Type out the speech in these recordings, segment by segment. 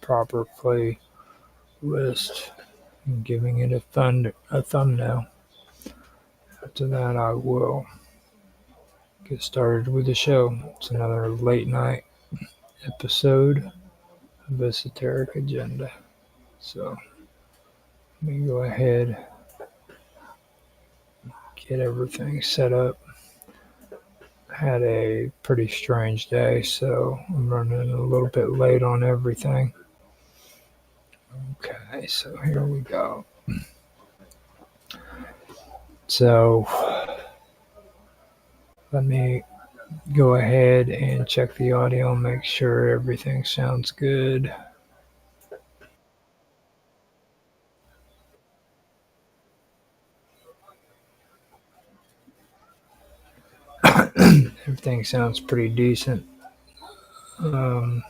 proper playlist and giving it a thumbnail. After that, I will get started with the show. It's another late night episode of Esoteric Agenda. So let me go ahead, get everything set up. Had a pretty strange day, so I'm running a little bit late on everything. Okay, so here we go. So let me go ahead and check the audio, make sure everything sounds good. Everything sounds pretty decent. I'm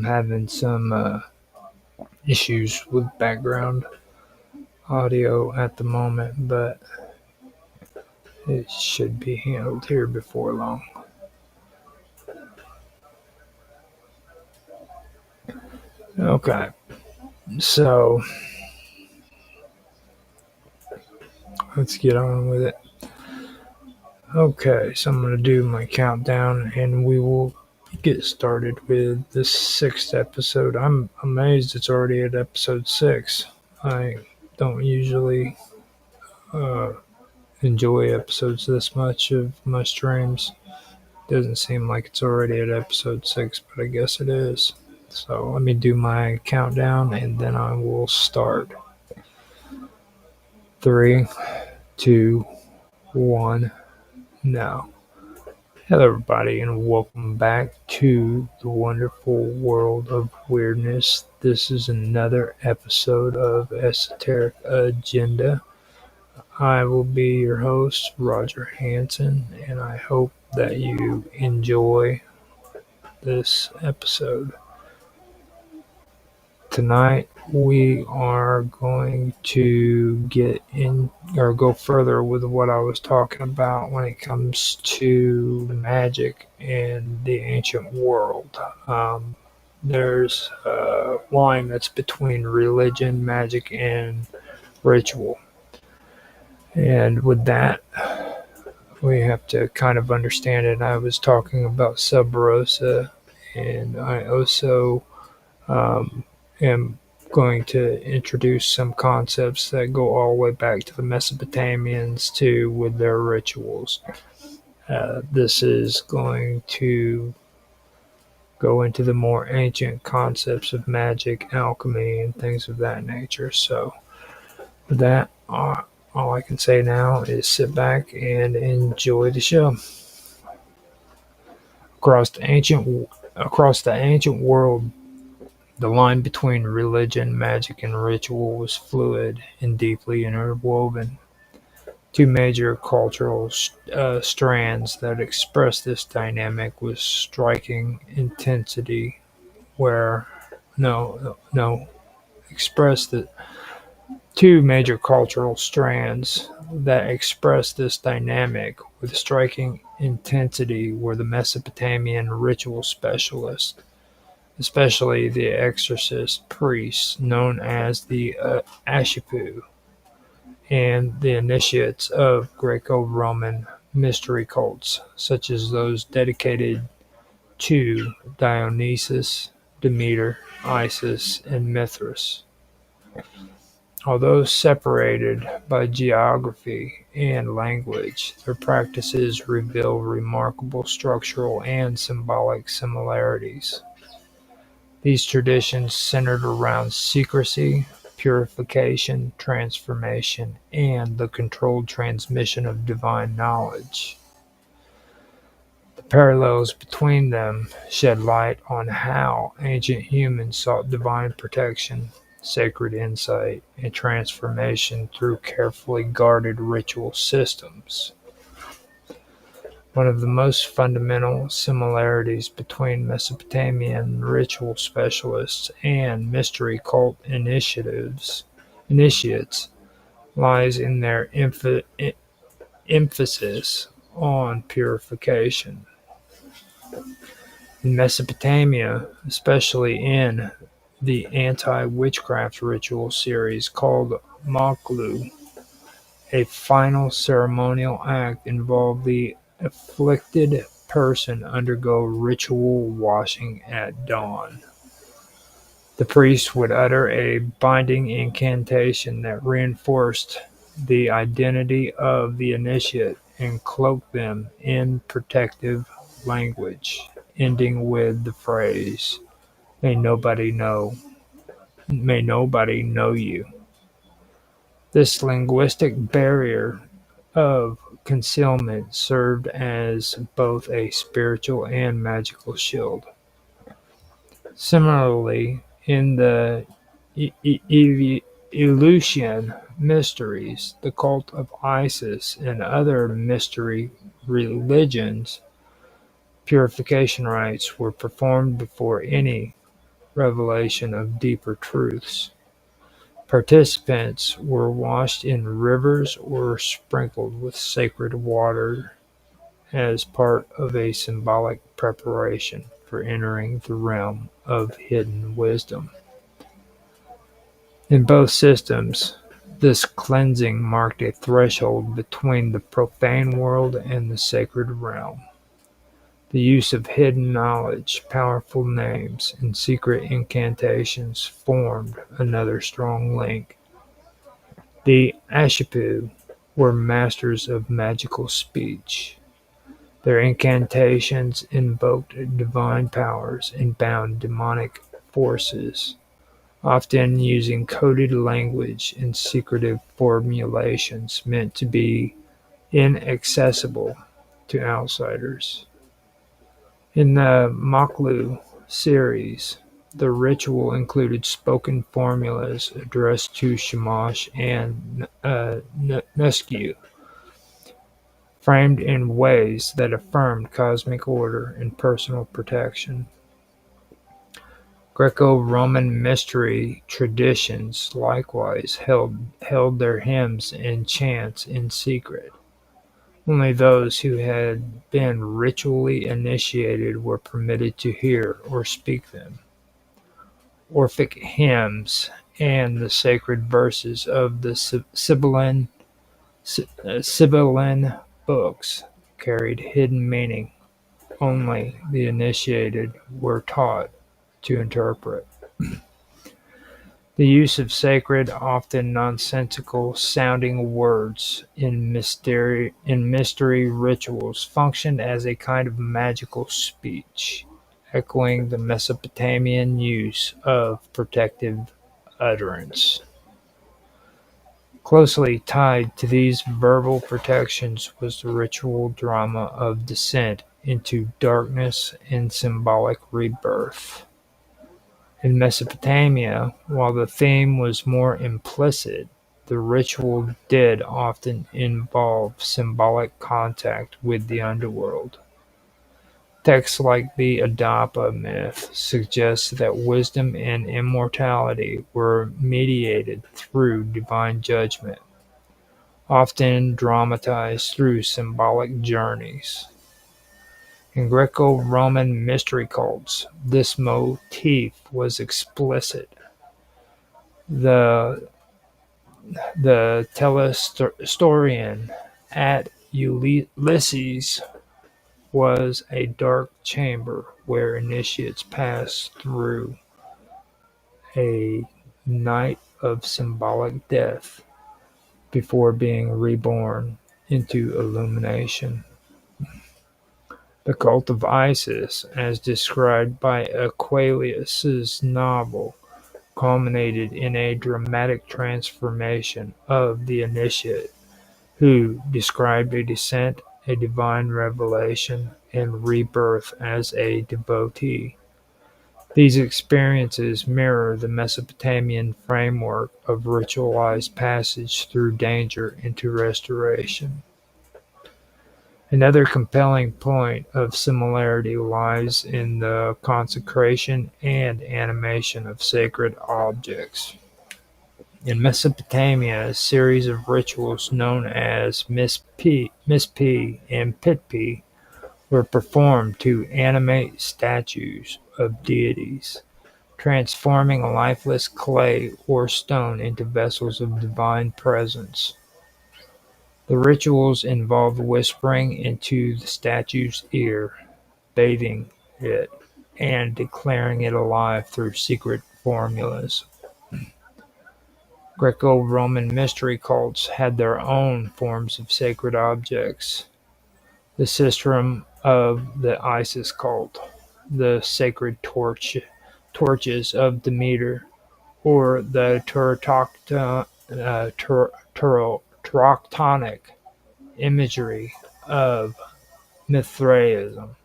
having some issues with background audio at the moment, but it should be handled here before long. Okay, so let's get on with it. Okay, so I'm going to do my countdown and we will get started with the 6th episode. I'm amazed it's already at episode 6. I don't usually enjoy episodes this much of my streams. Doesn't seem like it's already at episode 6, but I guess it is. So let me do my countdown and then I will start. 3, 2, 1, now. Hello, everybody, and welcome back to the wonderful world of weirdness. This is another episode of Esoteric Agenda. I will be your host, Roger Hanson, and I hope that you enjoy this episode. Tonight, we are going to get in or go further with what I was talking about when it comes to magic in the ancient world. There's a line that's between religion, magic, and ritual. And with that, we have to kind of understand it. I was talking about Sub Rosa, and I also am going to introduce some concepts that go all the way back to the Mesopotamians too with their rituals. This is going to go into the more ancient concepts of magic, alchemy, and things of that nature. So with that, all I can say now is sit back and enjoy the show. Across the ancient world, the line between religion, magic, and ritual was fluid and deeply interwoven. Two major cultural strands that express this dynamic with striking intensity where express the two major cultural strands that express this dynamic with striking intensity were the Mesopotamian ritual specialists, especially the exorcist priests known as the Ashipu, and the initiates of Greco-Roman mystery cults, such as those dedicated to Dionysus, Demeter, Isis, and Mithras. Although separated by geography and language, their practices reveal remarkable structural and symbolic similarities. These traditions centered around secrecy, purification, transformation, and the controlled transmission of divine knowledge. The parallels between them shed light on how ancient humans sought divine protection, sacred insight, and transformation through carefully guarded ritual systems. One of the most fundamental similarities between Mesopotamian ritual specialists and mystery cult initiates lies in their emphasis on purification. In Mesopotamia, especially in the anti-witchcraft ritual series called Moklu. A final ceremonial act involved the afflicted person undergo ritual washing at dawn. The priest would utter a binding incantation that reinforced the identity of the initiate and cloaked them in protective language, ending with the phrase, "May nobody know, may nobody know you." This linguistic barrier of concealment served as both a spiritual and magical shield. Similarly, in the Eleusinian mysteries, the cult of Isis, and other mystery religions, purification rites were performed before any revelation of deeper truths. Participants were washed in rivers or sprinkled with sacred water as part of a symbolic preparation for entering the realm of hidden wisdom. In both systems, this cleansing marked a threshold between the profane world and the sacred realm. The use of hidden knowledge, powerful names, and secret incantations formed another strong link. The Ashipu were masters of magical speech. Their incantations invoked divine powers and bound demonic forces, often using coded language and secretive formulations meant to be inaccessible to outsiders. In the Moklu series, the ritual included spoken formulas addressed to Shamash and Nusku, framed in ways that affirmed cosmic order and personal protection. Greco-Roman mystery traditions likewise held their hymns and chants in secret. Only those who had been ritually initiated were permitted to hear or speak them. Orphic hymns and the sacred verses of the Sibylline books carried hidden meaning only the initiated were taught to interpret. The use of sacred, often nonsensical sounding words in mystery rituals functioned as a kind of magical speech, echoing the Mesopotamian use of protective utterance. Closely tied to these verbal protections was the ritual drama of descent into darkness and symbolic rebirth. In Mesopotamia, while the theme was more implicit, the ritual did often involve symbolic contact with the underworld. Texts like the Adapa myth suggest that wisdom and immortality were mediated through divine judgment, often dramatized through symbolic journeys. In Greco-Roman mystery cults, this motif was explicit. The telestorian at Ulysses was a dark chamber where initiates passed through a night of symbolic death before being reborn into illumination. The cult of Isis, as described by Aquilius's novel, culminated in a dramatic transformation of the initiate, who described a descent, a divine revelation, and rebirth as a devotee. These experiences mirror the Mesopotamian framework of ritualized passage through danger into restoration. Another compelling point of similarity lies in the consecration and animation of sacred objects. In Mesopotamia, a series of rituals known as Mispi and Pitpi were performed to animate statues of deities. transforming lifeless clay or stone into vessels of divine presence. The rituals involved whispering into the statue's ear, bathing it, and declaring it alive through secret formulas. Greco-Roman mystery cults had their own forms of sacred objects: the sistrum of the Isis cult, the sacred torches of Demeter, or the Turoctonic imagery of Mithraism.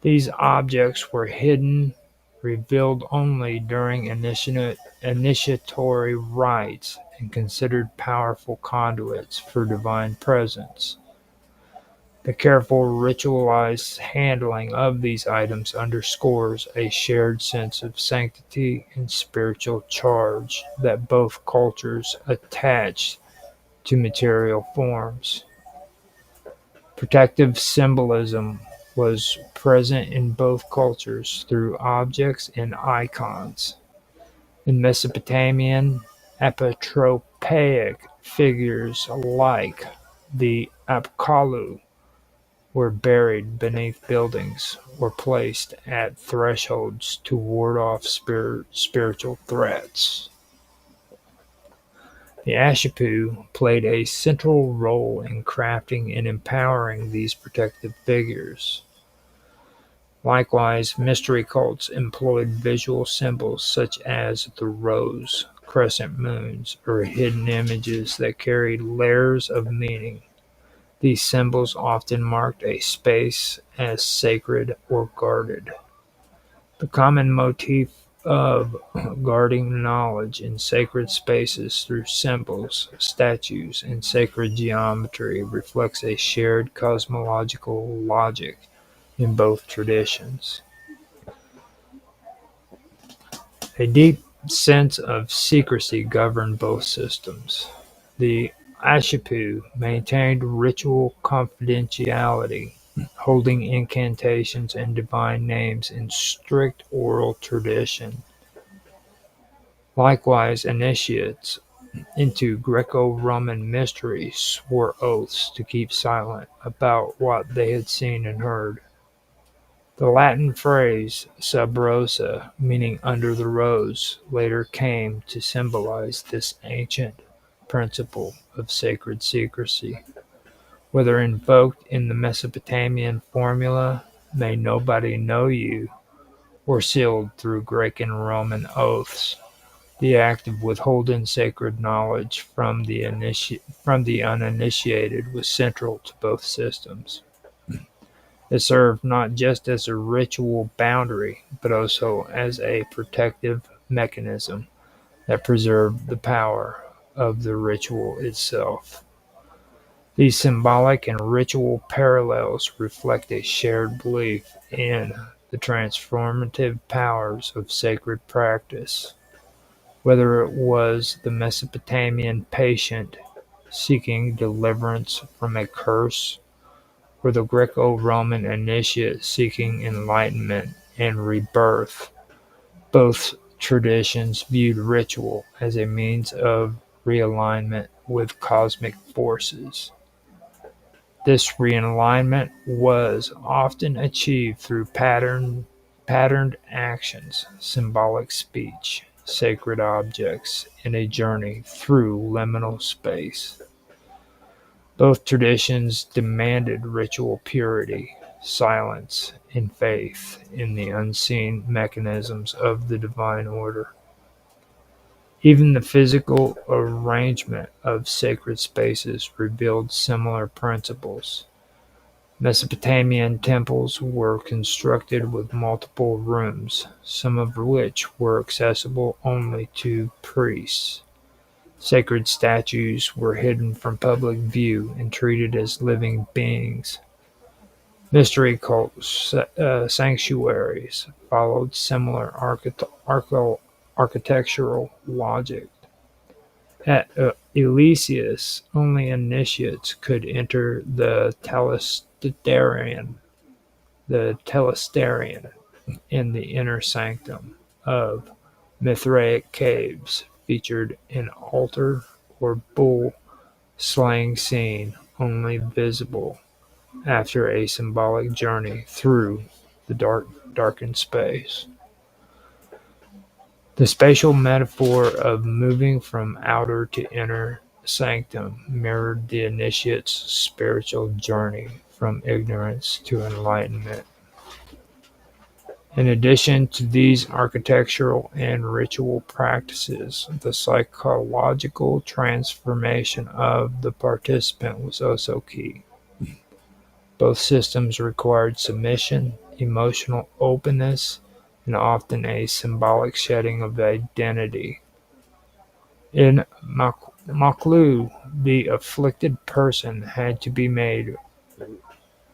These objects were hidden, revealed only during initiatory rites, and considered powerful conduits for divine presence. The careful ritualized handling of these items underscores a shared sense of sanctity and spiritual charge that both cultures attached to material forms. Protective symbolism was present in both cultures through objects and icons. In Mesopotamian, apotropaic figures like the Apkallu were buried beneath buildings or placed at thresholds to ward off spiritual threats. The Ashipu played a central role in crafting and empowering these protective figures. Likewise, mystery cults employed visual symbols such as the rose, crescent moons, or hidden images that carried layers of meaning. These symbols often marked a space as sacred or guarded. The common motif of guarding knowledge in sacred spaces through symbols, statues, and sacred geometry reflects a shared cosmological logic in both traditions. A deep sense of secrecy governed both systems. The Ashipu maintained ritual confidentiality, holding incantations and divine names in strict oral tradition. Likewise, initiates into Greco-Roman mysteries swore oaths to keep silent about what they had seen and heard. The Latin phrase "sub rosa", meaning "under the rose", later came to symbolize this ancient principle of sacred secrecy. Whether invoked in the Mesopotamian formula, "May nobody know you", or sealed through Greek and Roman oaths, the act of withholding sacred knowledge from the uninitiated was central to both systems. It served not just as a ritual boundary, but also as a protective mechanism that preserved the power of the ritual itself. These symbolic and ritual parallels reflect a shared belief in the transformative powers of sacred practice. Whether it was the Mesopotamian patient seeking deliverance from a curse, or the Greco-Roman initiate seeking enlightenment and rebirth, both traditions viewed ritual as a means of realignment with cosmic forces. This realignment was often achieved through patterned actions, symbolic speech, sacred objects, and a journey through liminal space. Both traditions demanded ritual purity, silence, and faith in the unseen mechanisms of the divine order. Even the physical arrangement of sacred spaces revealed similar principles. Mesopotamian temples were constructed with multiple rooms, some of which were accessible only to priests. Sacred statues were hidden from public view and treated as living beings. Mystery cult sanctuaries followed similar architectural logic. At Eleusis, only initiates could enter the telesterion in the inner sanctum. of Mithraic caves featured an altar or bull slaying scene only visible after a symbolic journey through the darkened space. The spatial metaphor of moving from outer to inner sanctum mirrored the initiate's spiritual journey from ignorance to enlightenment. In addition to these architectural and ritual practices, the psychological transformation of the participant was also key. Both systems required submission, emotional openness, and often a symbolic shedding of identity. In Maklu, the afflicted person had to be made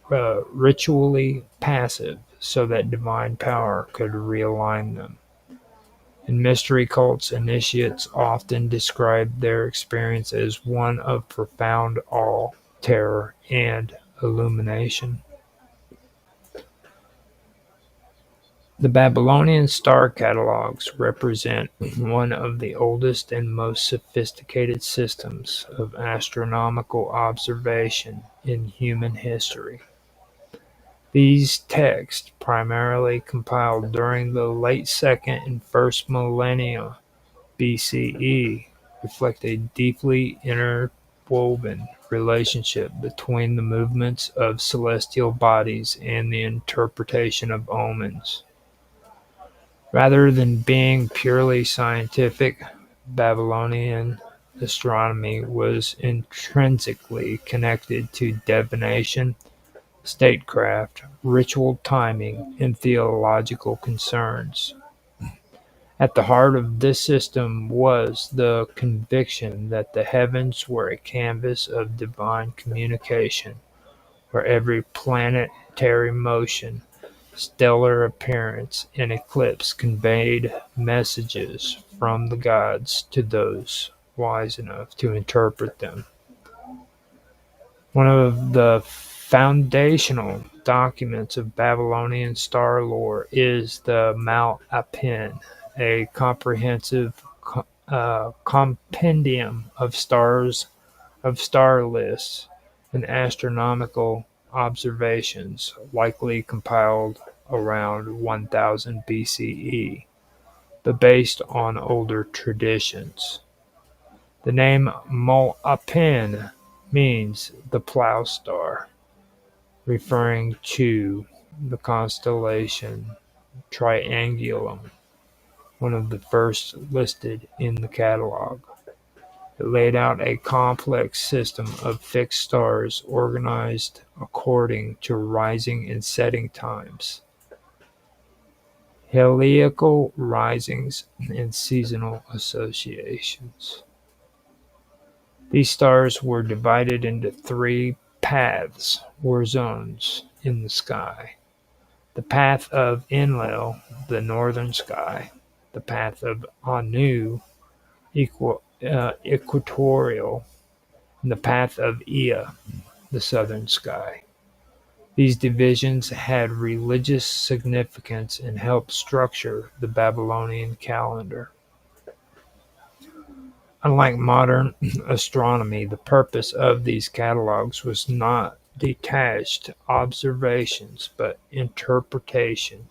ritually passive so that divine power could realign them. In mystery cults, initiates often described their experience as one of profound awe, terror, and illumination. The Babylonian star catalogues represent one of the oldest and most sophisticated systems of astronomical observation in human history. These texts, primarily compiled during the late second and first millennia BCE, reflect a deeply interwoven relationship between the movements of celestial bodies and the interpretation of omens. Rather than being purely scientific, Babylonian astronomy was intrinsically connected to divination, statecraft, ritual timing, and theological concerns. At the heart of this system was the conviction that the heavens were a canvas of divine communication, where every planetary motion, stellar appearance, and eclipse conveyed messages from the gods to those wise enough to interpret them. One of the foundational documents of Babylonian star lore is the Mal-Apin, a comprehensive compendium of star lists and astronomical observations, likely compiled around 1000 BCE, but based on older traditions. The name Mal-Apin means the plow star, referring to the constellation Triangulum, one of the first listed in the catalog. It laid out a complex system of fixed stars organized according to rising and setting times, heliacal risings, and seasonal associations. These stars were divided into three paths or zones in the sky: the path of Enlil, the northern sky; the path of Anu, equatorial; and the path of Ea, the southern sky. These divisions had religious significance and helped structure the Babylonian calendar. Unlike modern astronomy, the purpose of these catalogs was not detached observations but interpretation.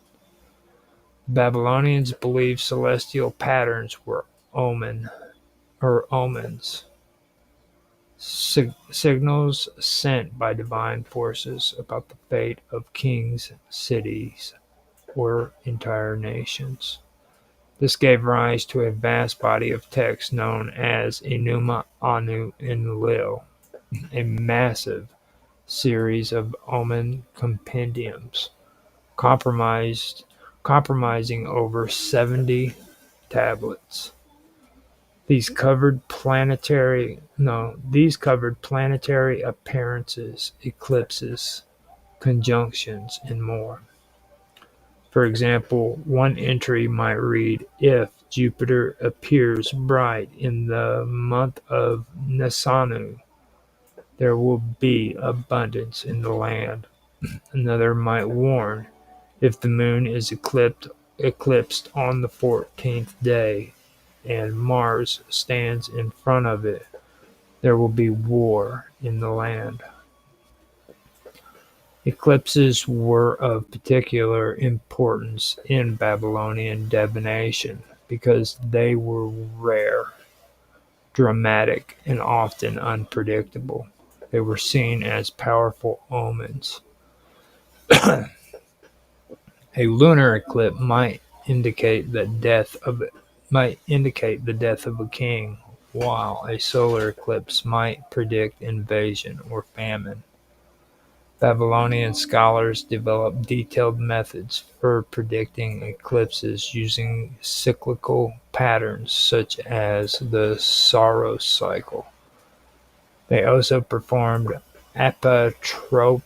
Babylonians believed celestial patterns were omens, signals sent by divine forces about the fate of kings, cities, or entire nations. This gave rise to a vast body of text known as Enuma Anu Enlil, a massive series of omen compendiums, comprising over 70 tablets. These covered planetary appearances, eclipses, conjunctions, and more. For example, one entry might read, "If Jupiter appears bright in the month of Nisanu, there will be abundance in the land." Another might warn, "If the moon is eclipsed on the 14th day and Mars stands in front of it, there will be war in the land. Eclipses were of particular importance in Babylonian divination because they were rare, dramatic, and often unpredictable. They were seen as powerful omens. A lunar eclipse indicate the death of the death of a king, while a solar eclipse might predict invasion or famine. Babylonian scholars developed detailed methods for predicting eclipses using cyclical patterns such as the Saros cycle. They also performed apotropaic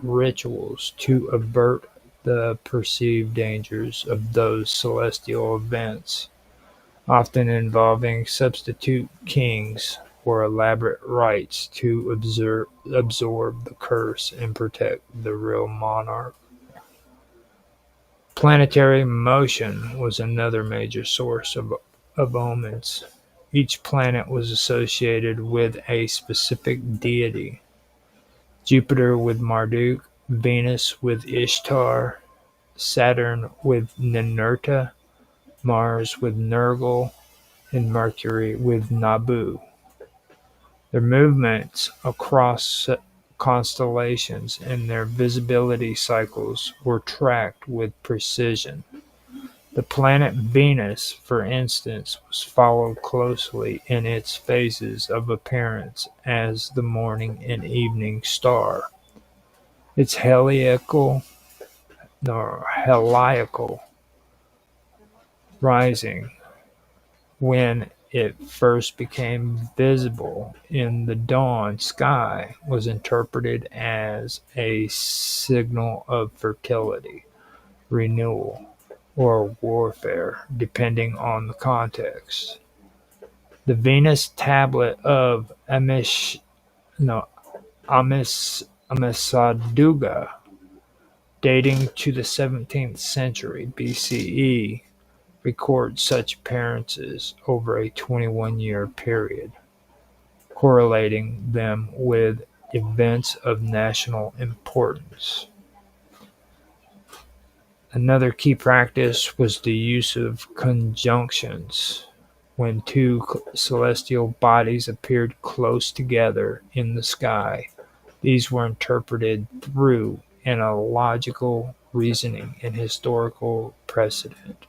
rituals to avert the perceived dangers of those celestial events, often involving substitute kings or elaborate rites to absorb the curse and protect the real monarch. Planetary motion was another major source of omens. Each planet was associated with a specific deity. Jupiter with Marduk, Venus with Ishtar, Saturn with Ninurta, Mars with Nergal, and Mercury with Nabu. Their movements across constellations and their visibility cycles were tracked with precision. The planet Venus, for instance, was followed closely in its phases of appearance as the morning and evening star. Its heliacal rising, when it first became visible in the dawn sky, was interpreted as a signal of fertility, renewal, or warfare, depending on the context. The Venus tablet of Amisaduga, dating to the 17th century BCE, records such appearances over a 21-year period, correlating them with events of national importance. Another key practice was the use of conjunctions. When two celestial bodies appeared close together in the sky, these were interpreted through analogical reasoning and historical precedent.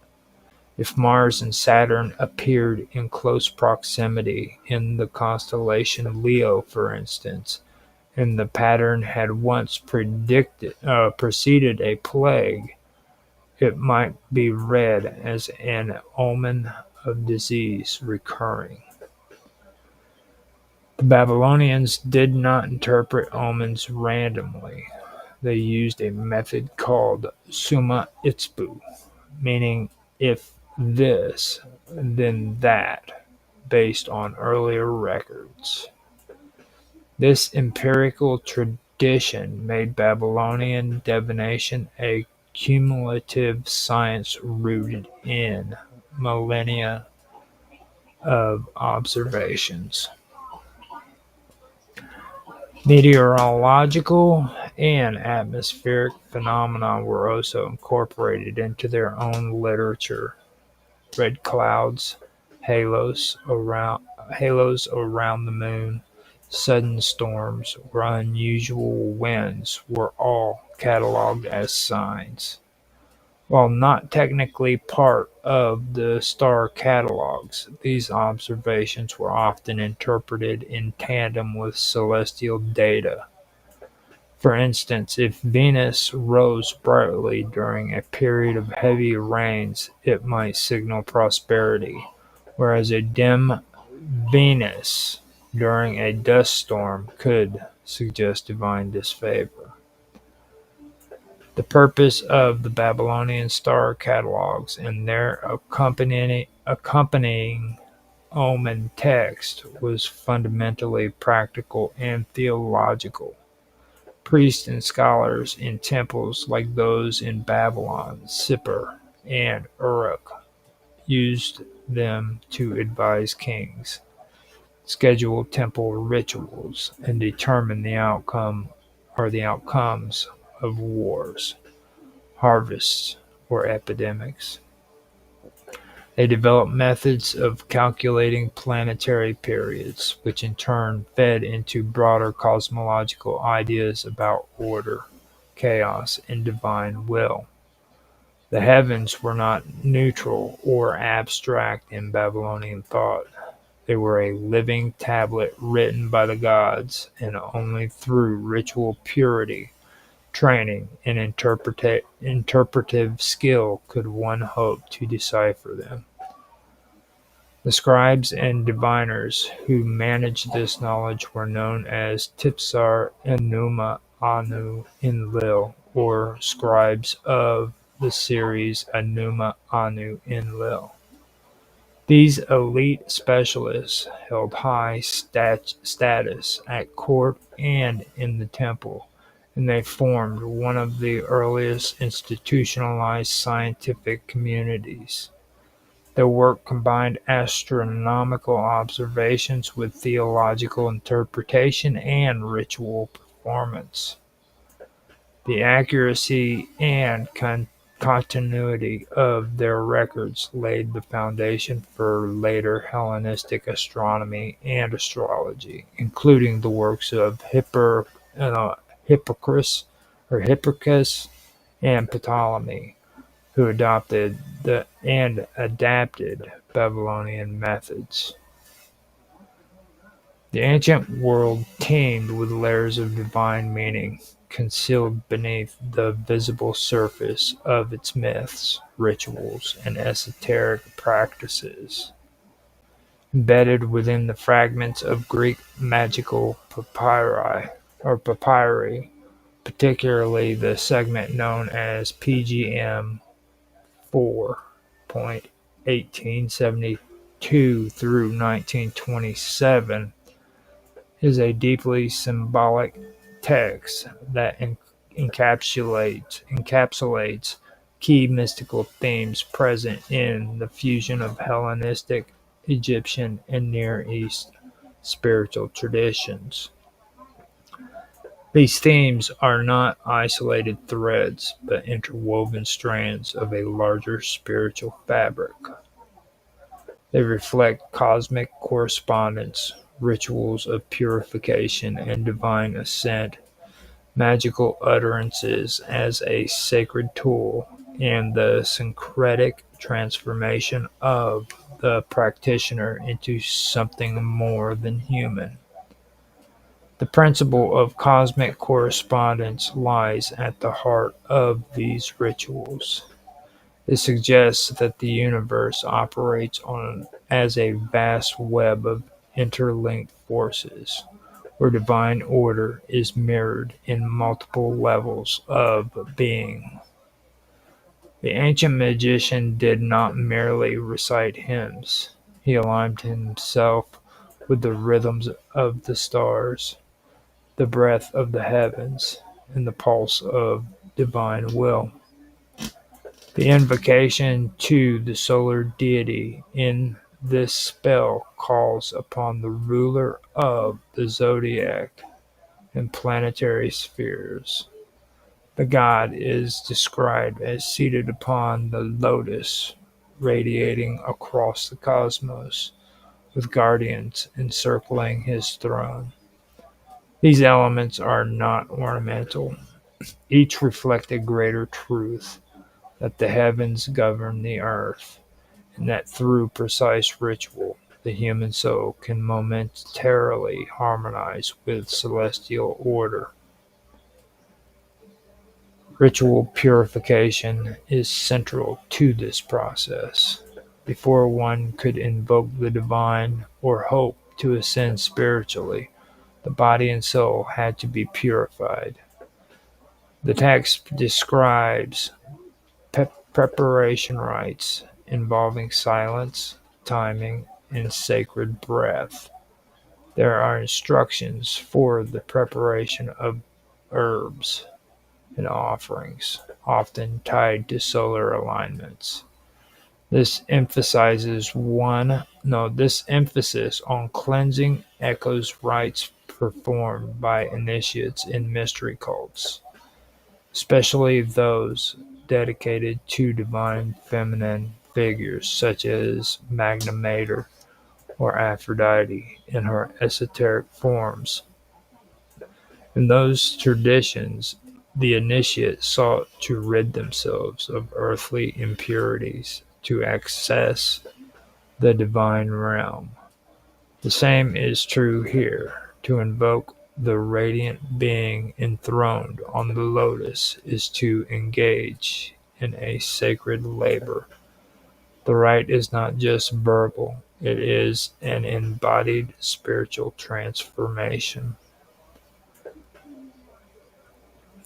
If Mars and Saturn appeared in close proximity in the constellation Leo, for instance, and the pattern had once preceded a plague, it might be read as an omen of disease recurring. The Babylonians did not interpret omens randomly. They used a method called Summa Itzbu, meaning if this, then that, based on earlier records. This empirical tradition made Babylonian divination a cumulative science rooted in millennia of observations. Meteorological and atmospheric phenomena were also incorporated into their own literature. Red clouds, halos around the moon, sudden storms, or unusual winds were all catalogued as signs. While not technically part of the star catalogues, these observations were often interpreted in tandem with celestial data. For instance, if Venus rose brightly during a period of heavy rains, it might signal prosperity, whereas a dim Venus during a dust storm could suggest divine disfavor. The purpose of the Babylonian star catalogues and their accompanying omen text was fundamentally practical and theological. Priests and scholars in temples like those in Babylon, Sippar, and Uruk used them to advise kings, schedule temple rituals, and determine the outcome or the outcomes of wars, harvests, or epidemics. They developed methods of calculating planetary periods, which in turn fed into broader cosmological ideas about order, chaos, and divine will. The heavens were not neutral or abstract in Babylonian thought. They were a living tablet written by the gods, and only through ritual purity, training, and interpretive skill could one hope to decipher them. The scribes and diviners who managed this knowledge were known as Tipsar Enuma Anu Enlil, or scribes of the series Enuma Anu Enlil. These elite specialists held high status at court and in the temple, and they formed one of the earliest institutionalized scientific communities. Their work combined astronomical observations with theological interpretation and ritual performance. The accuracy and continuity of their records laid the foundation for later Hellenistic astronomy and astrology, including the works of Hipparchus and Ptolemy, who adapted Babylonian methods. The ancient world teemed with layers of divine meaning, concealed beneath the visible surface of its myths, rituals, and esoteric practices. Embedded within the fragments of Greek magical papyri, particularly the segment known as PGM 4.1872 through 1927, is a deeply symbolic text that encapsulates key mystical themes present in the fusion of Hellenistic, Egyptian, and Near East spiritual traditions. These themes are not isolated threads, but interwoven strands of a larger spiritual fabric. They reflect cosmic correspondence, rituals of purification and divine ascent, magical utterances as a sacred tool, and the syncretic transformation of the practitioner into something more than human. The principle of cosmic correspondence lies at the heart of these rituals. It suggests that the universe operates as a vast web of interlinked forces, where divine order is mirrored in multiple levels of being. The ancient magician did not merely recite hymns. He aligned himself with the rhythms of the stars, the breath of the heavens, and the pulse of divine will. The invocation to the solar deity in this spell calls upon the ruler of the zodiac and planetary spheres. The god is described as seated upon the lotus, radiating across the cosmos, with guardians encircling his throne. These elements are not ornamental. Each reflect a greater truth, that the heavens govern the earth, and that through precise ritual, the human soul can momentarily harmonize with celestial order. Ritual purification is central to this process. Before one could invoke the divine or hope to ascend spiritually, the body and soul had to be purified. The text describes preparation rites involving silence, timing, and sacred breath. There are instructions for the preparation herbs and offerings, often tied to solar alignments. This emphasis on cleansing echoes rites performed by initiates in mystery cults, especially those dedicated to divine feminine figures such as Magna Mater or Aphrodite in her esoteric forms. In those traditions, the initiate sought to rid themselves of earthly impurities to access the divine realm. The same is true here. To invoke the radiant being enthroned on the lotus is to engage in a sacred labor. The rite is not just verbal, it is an embodied spiritual transformation.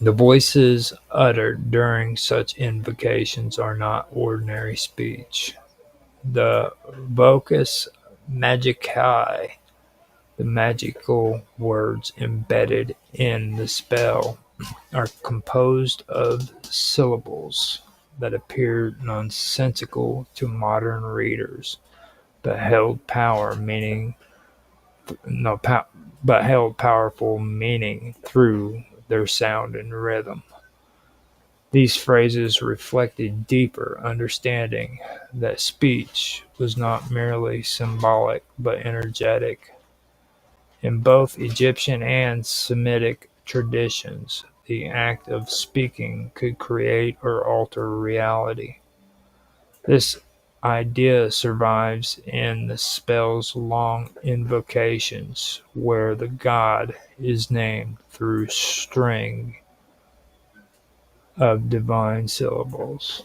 The voices uttered during such invocations are not ordinary speech. The vocus magicae, the magical words embedded in the spell, are composed of syllables that appear nonsensical to modern readers, but held power meaning no pow- but held powerful meaning through their sound and rhythm. These phrases reflected deeper understanding that speech was not merely symbolic but energetic. In both Egyptian and Semitic traditions, the act of speaking could create or alter reality. This idea survives in the spell's long invocations, where the god is named through string of divine syllables.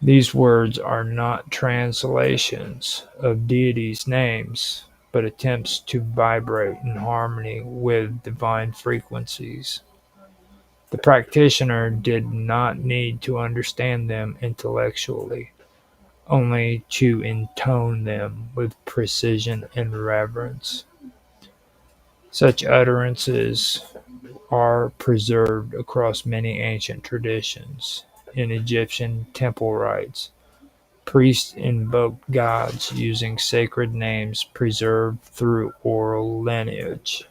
These words are not translations of deities' names, but attempts to vibrate in harmony with divine frequencies. The practitioner did not need to understand them intellectually, only to intone them with precision and reverence. Such utterances are preserved across many ancient traditions. In Egyptian temple rites, priests invoked gods using sacred names preserved through oral lineage.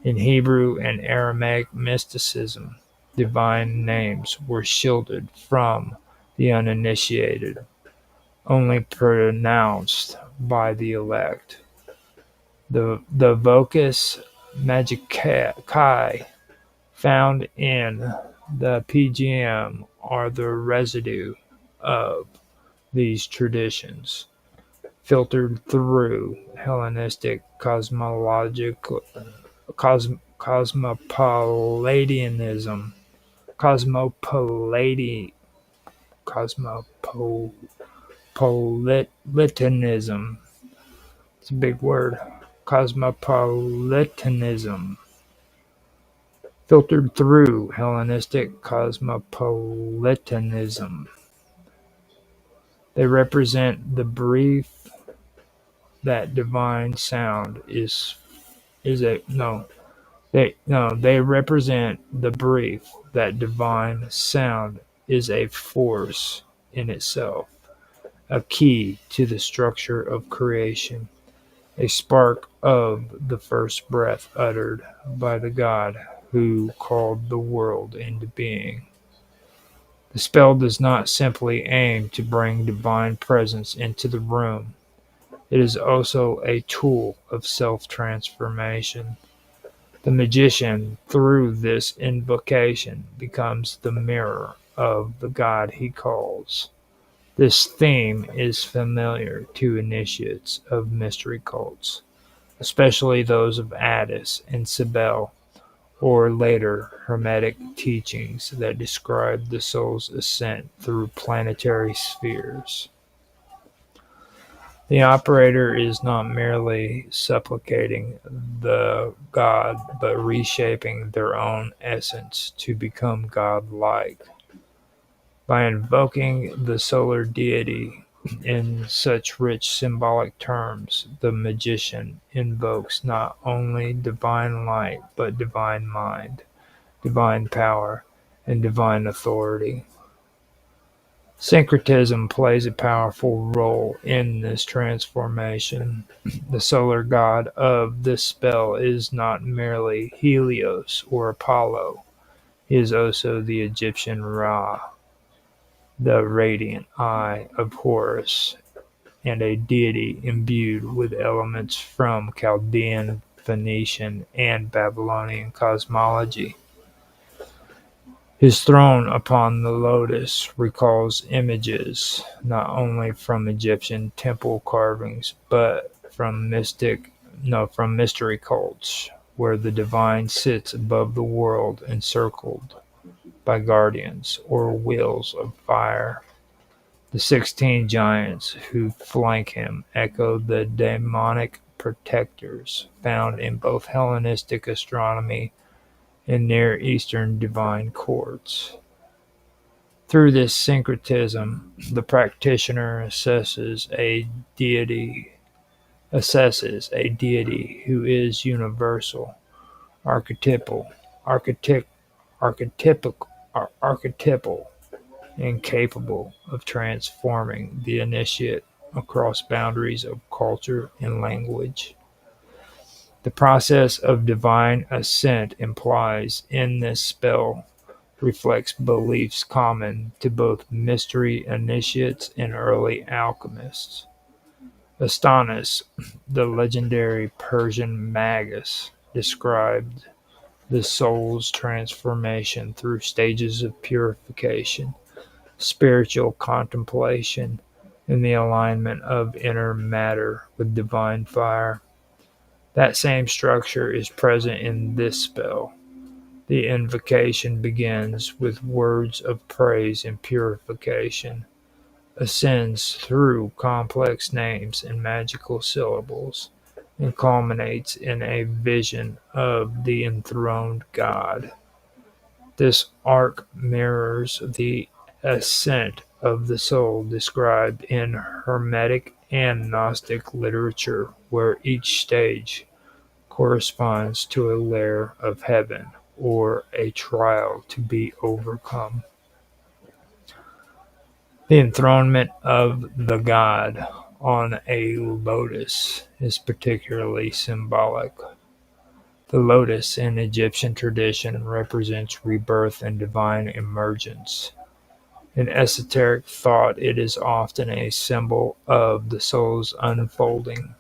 In Hebrew and Aramaic mysticism, divine names were shielded from the uninitiated, only pronounced by the elect. The vocus magicae found in the PGM are the residue of these traditions, filtered through Hellenistic cosmopolitanism, cosmopolitanism, cosmopolitanism. It's a big word. Cosmopolitanism, filtered through Hellenistic cosmopolitanism. They represent the brief that divine sound is a no. They represent the belief that divine sound is a force in itself, a key to the structure of creation, a spark of the first breath uttered by the God who called the world into being. The spell does not simply aim to bring divine presence into the room. It is also a tool of self-transformation. The magician, through this invocation, becomes the mirror of the God he calls. This theme is familiar to initiates of mystery cults, especially those of Attis and Cybele, or later Hermetic teachings that describe the soul's ascent through planetary spheres. The operator is not merely supplicating the god, but reshaping their own essence to become godlike. By invoking the solar deity, In such rich symbolic terms, the magician invokes not only divine light, but divine mind, divine power, and divine authority. Syncretism plays a powerful role in this transformation. The solar god of this spell is not merely Helios or Apollo, he is also the Egyptian Ra, the radiant eye of Horus, and a deity imbued with elements from Chaldean, Phoenician, and Babylonian cosmology. His throne upon the lotus recalls images not only from Egyptian temple carvings, but from mystery cults, where the divine sits above the world encircled by guardians or wheels of fire. The 16 giants who flank him echo the demonic protectors found in both Hellenistic astronomy and Near Eastern divine courts. Through this syncretism, the practitioner assesses a deity who is universal, archetypal, archetyp, archetypal, and capable of transforming the initiate across boundaries of culture and language. The process of divine ascent implies in this spell reflects beliefs common to both mystery initiates and early alchemists. Astonis, the legendary Persian magus, described the soul's transformation through stages of purification, spiritual contemplation, and the alignment of inner matter with divine fire. That same structure is present in this spell. The invocation begins with words of praise and purification, ascends through complex names and magical syllables, and culminates in a vision of the enthroned God. This arc mirrors the ascent of the soul described in Hermetic and Gnostic literature, where each stage corresponds to a layer of heaven or a trial to be overcome. The enthronement of the god on a lotus is particularly symbolic. The lotus in Egyptian tradition represents rebirth and divine emergence. In esoteric thought, it is often a symbol of the soul's unfolding.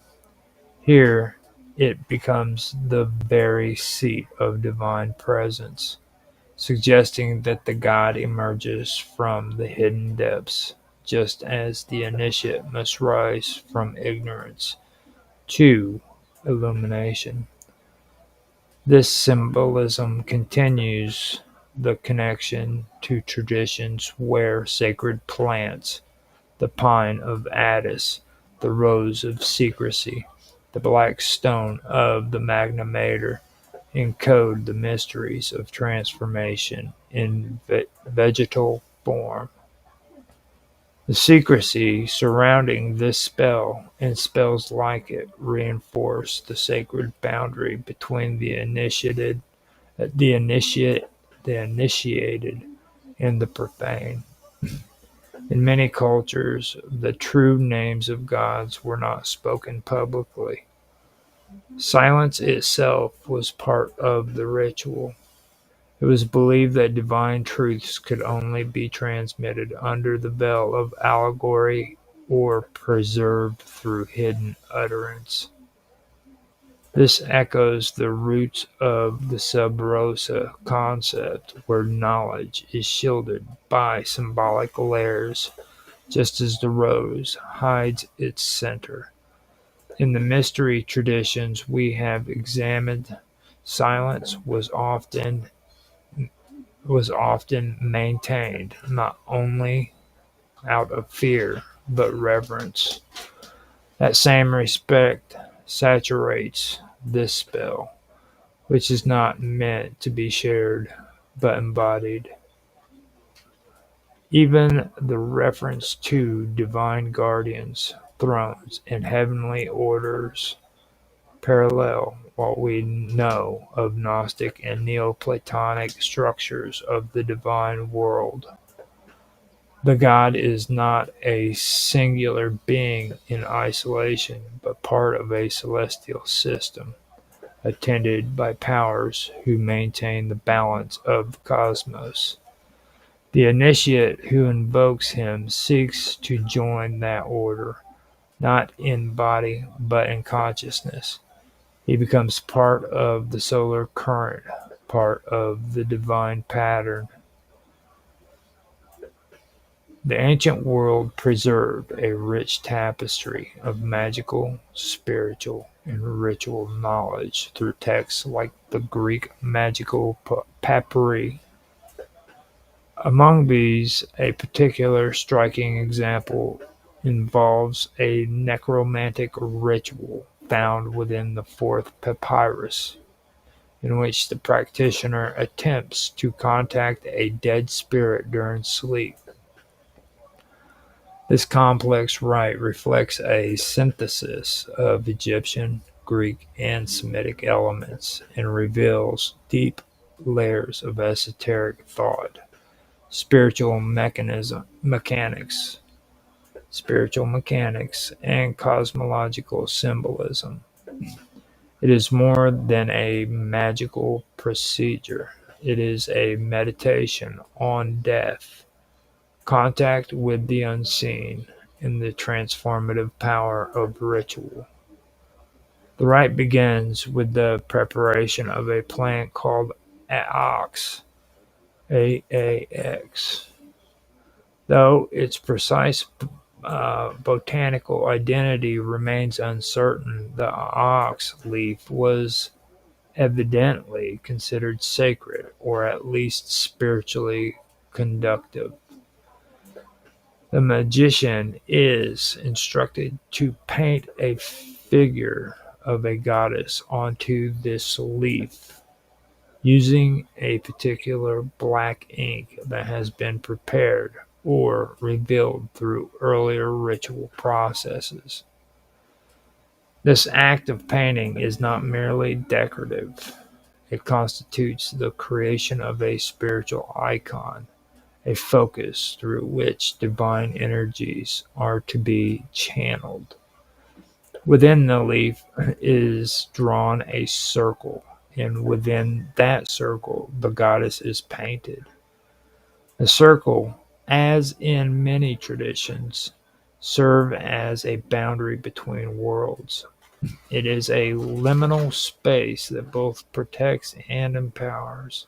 Here, it becomes the very seat of divine presence, suggesting that the god emerges from the hidden depths, just as the initiate must rise from ignorance to illumination. This symbolism continues the connection to traditions where sacred plants, the pine of Attis, the rose of secrecy, the black stone of the Magna Mater, encode the mysteries of transformation in vegetal form. The secrecy surrounding this spell and spells like it reinforce the sacred boundary between the initiated, and the profane. In many cultures, the true names of gods were not spoken publicly. Silence itself was part of the ritual. It was believed that divine truths could only be transmitted under the veil of allegory or preserved through hidden utterance. This echoes the roots of the sub rosa concept, where knowledge is shielded by symbolic layers, just as the rose hides its center. In the mystery traditions we have examined, silence was often maintained not only out of fear but reverence. That same respect saturates this spell, which is not meant to be shared but embodied. Even the reference to divine guardians, thrones, and heavenly orders parallel what we know of Gnostic and Neoplatonic structures of the divine world. The god is not a singular being in isolation, but part of a celestial system, attended by powers who maintain the balance of the cosmos. The initiate who invokes him seeks to join that order, not in body but in consciousness. He becomes part of the solar current, part of the divine pattern. The ancient world preserved a rich tapestry of magical, spiritual, and ritual knowledge through texts like the Greek magical papyri. Among these, a particular striking example involves a necromantic ritual found within the fourth papyrus, in which the practitioner attempts to contact a dead spirit during sleep. This complex rite reflects a synthesis of Egyptian, Greek, and Semitic elements and reveals deep layers of esoteric thought, spiritual mechanics, and cosmological symbolism. It is more than a magical procedure. It is a meditation on death, contact with the unseen, and the transformative power of ritual. The rite begins with the preparation of a plant called AAX, AAX. Though its precise botanical identity remains uncertain, the ox leaf was evidently considered sacred or at least spiritually conductive. The magician is instructed to paint a figure of a goddess onto this leaf using a particular black ink that has been prepared or revealed through earlier ritual processes. This act of painting is not merely decorative. It constitutes the creation of a spiritual icon, a focus through which divine energies are to be channeled. Within the leaf is drawn a circle, and within that circle the goddess is painted. The circle, as in many traditions, serve as a boundary between worlds. It is a liminal space that both protects and empowers.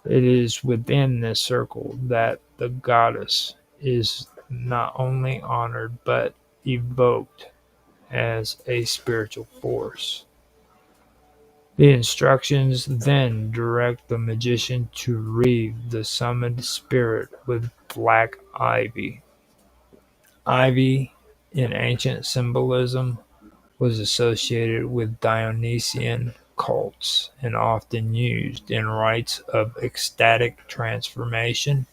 It is within this circle that the goddess is not only honored but evoked as a spiritual force. The instructions then direct the magician to wreathe the summoned spirit with black ivy. Ivy, in ancient symbolism, was associated with Dionysian cults and often used in rites of ecstatic transformation,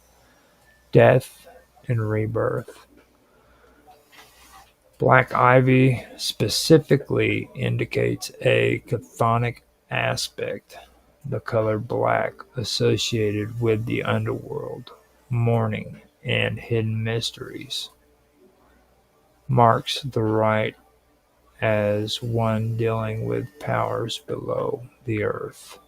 death, and rebirth. Black ivy specifically indicates a chthonic aspect, the color black associated with the underworld, mourning, and hidden mysteries, marks the rite as one dealing with powers below the earth.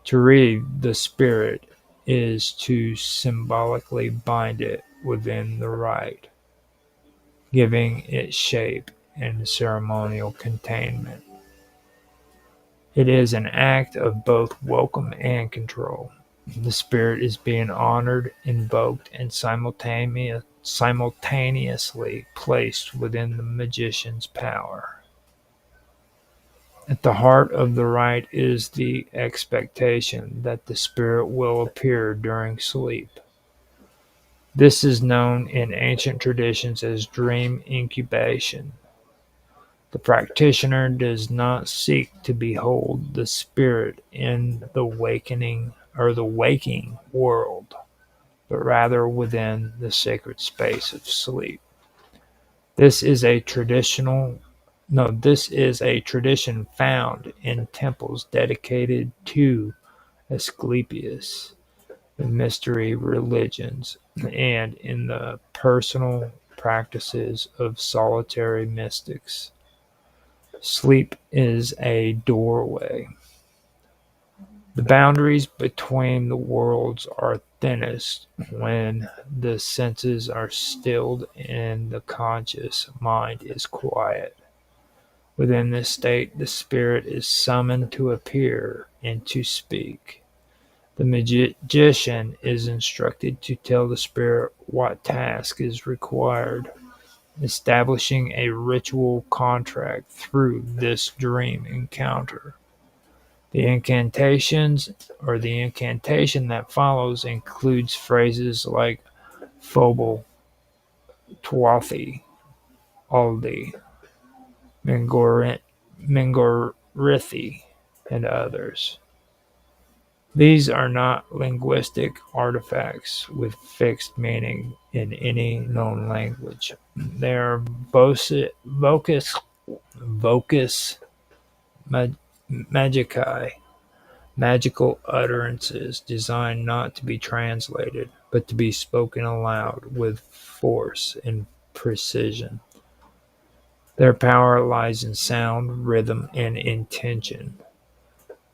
To read the spirit is to symbolically bind it within the rite, giving it shape and ceremonial containment. It is an act of both welcome and control. The spirit is being honored, invoked, and simultaneously placed within the magician's power. At the heart of the rite is the expectation that the spirit will appear during sleep. This is known in ancient traditions as dream incubation. The practitioner does not seek to behold the spirit in the waking world. but rather within the sacred space of sleep. This is a traditional no, this is a tradition found in temples dedicated to Asclepius, the mystery religions, and in the personal practices of solitary mystics. Sleep is a doorway. The boundaries between the worlds are thinnest when the senses are stilled and the conscious mind is quiet. Within this state, the spirit is summoned to appear and to speak. The magician is instructed to tell the spirit what task is required, establishing a ritual contract through this dream encounter. The incantation that follows includes phrases like Phobal, Twathi, Aldi, Mingorithi, and others. These are not linguistic artifacts with fixed meaning in any known language. They are vocus magicae, magical utterances designed not to be translated, but to be spoken aloud with force and precision. Their power lies in sound, rhythm, and intention.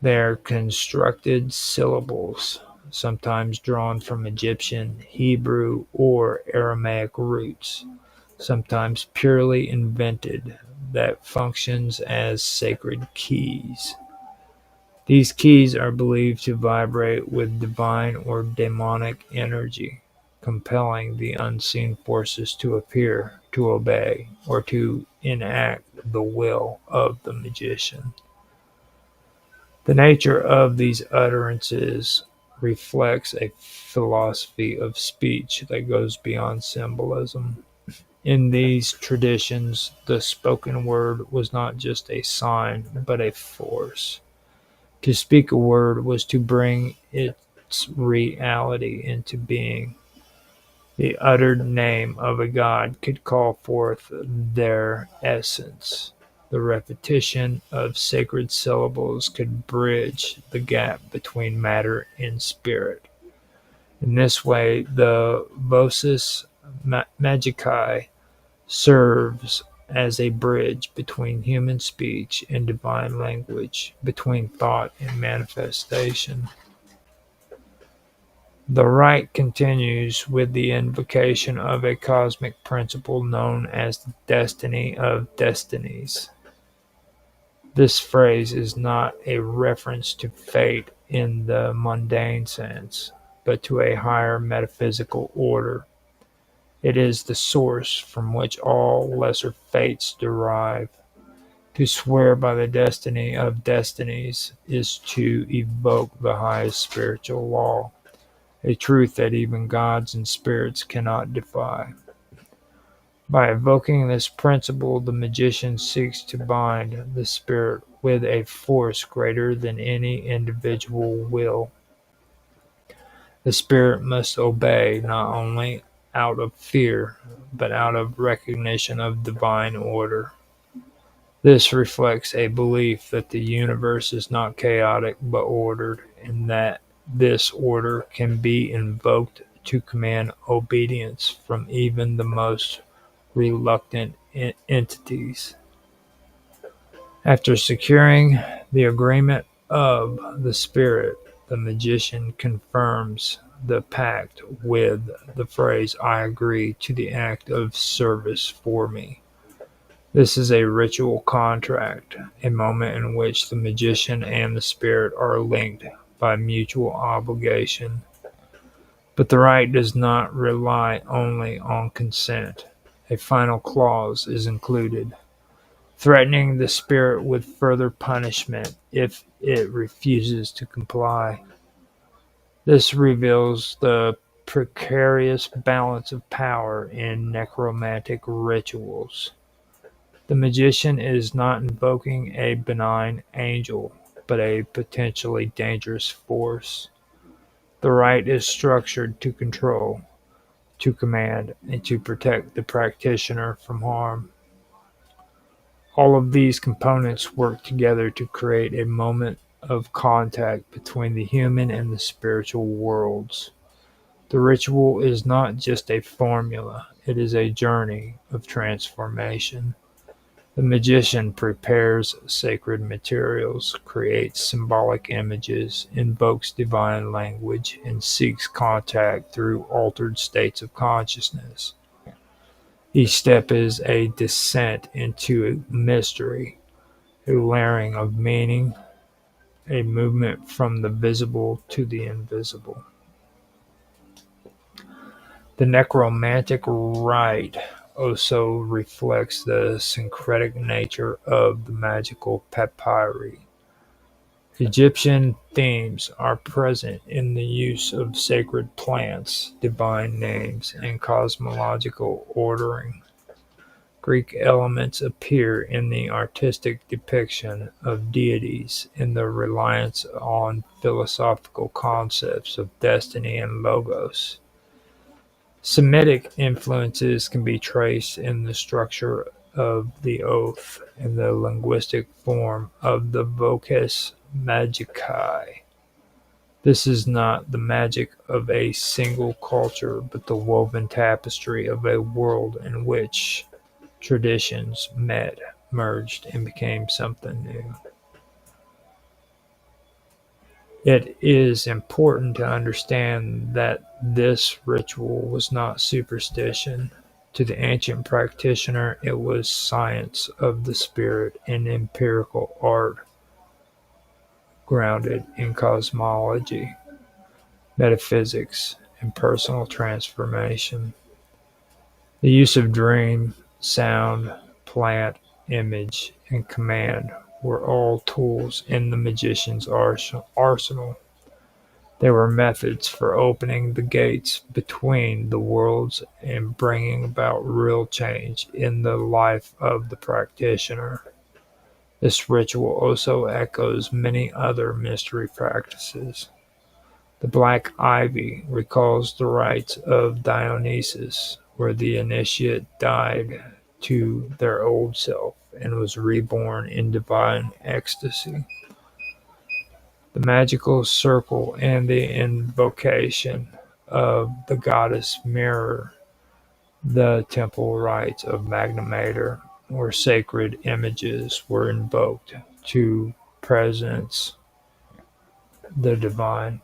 They are constructed syllables, sometimes drawn from Egyptian, Hebrew, or Aramaic roots, sometimes purely invented, that functions as sacred keys. These keys are believed to vibrate with divine or demonic energy, compelling the unseen forces to appear, to obey, or to enact the will of the magician. The nature of these utterances reflects a philosophy of speech that goes beyond symbolism. In these traditions, the spoken word was not just a sign, but a force. To speak a word was to bring its reality into being. The uttered name of a god could call forth their essence. The repetition of sacred syllables could bridge the gap between matter and spirit. In this way, the vocis magicae serves as a bridge between human speech and divine language, between thought and manifestation. The rite continues with the invocation of a cosmic principle known as the destiny of destinies. This phrase is not a reference to fate in the mundane sense, but to a higher metaphysical order. It is the source from which all lesser fates derive. To swear by the destiny of destinies is to evoke the highest spiritual law, a truth that even gods and spirits cannot defy. By evoking this principle, the magician seeks to bind the spirit with a force greater than any individual will. The spirit must obey not only out of fear, but out of recognition of divine order. This reflects a belief that the universe is not chaotic but ordered, and that this order can be invoked to command obedience from even the most reluctant entities. After securing the agreement of the spirit, the magician confirms the pact with the phrase, "I agree to the act of service for me." This is a ritual contract, a moment in which the magician and the spirit are linked by mutual obligation. But the rite does not rely only on consent. A final clause is included, threatening the spirit with further punishment if it refuses to comply. This reveals the precarious balance of power in necromantic rituals. The magician is not invoking a benign angel, but a potentially dangerous force. The rite is structured to control, to command, and to protect the practitioner from harm. All of these components work together to create a moment of contact between the human and the spiritual worlds. The ritual is not just a formula, it is a journey of transformation. The magician prepares sacred materials, creates symbolic images, invokes divine language, and seeks contact through altered states of consciousness. Each step is a descent into mystery, a layering of meaning, a movement from the visible to the invisible. The necromantic rite also reflects the syncretic nature of the magical papyri. Egyptian themes are present in the use of sacred plants, divine names, and cosmological ordering. Greek elements appear in the artistic depiction of deities and the reliance on philosophical concepts of destiny and logos. Semitic influences can be traced in the structure of the oath and the linguistic form of the voces magicae. This is not the magic of a single culture, but the woven tapestry of a world in which traditions met, merged, and became something new. It is important to understand that this ritual was not superstition. To the ancient practitioner, it was science of the spirit and empirical art grounded in cosmology, metaphysics, and personal transformation. The use of dream, sound, plant, image, and command were all tools in the magician's arsenal. They were methods for opening the gates between the worlds and bringing about real change in the life of the practitioner. This ritual also echoes many other mystery practices. The black ivy recalls the rites of Dionysus, where the initiate died to their old self and was reborn in divine ecstasy. The magical circle and the invocation of the goddess mirror the temple rites of Magna Mater, where sacred images were invoked to presence the divine.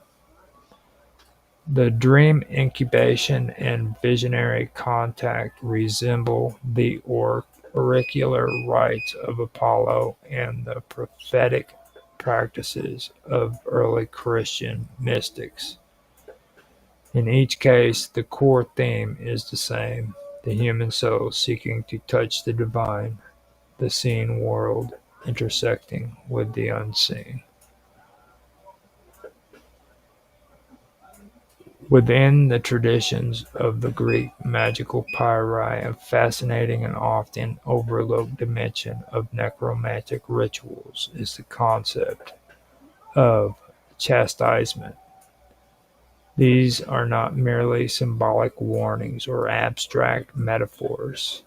The dream incubation and visionary contact resemble the auricular rites of Apollo and the prophetic practices of early Christian mystics. In each case, the core theme is the same: the human soul seeking to touch the divine, the seen world intersecting with the unseen. Within the traditions of the Greek magical papyri, a fascinating and often overlooked dimension of necromantic rituals is the concept of chastisement. These are not merely symbolic warnings or abstract metaphors.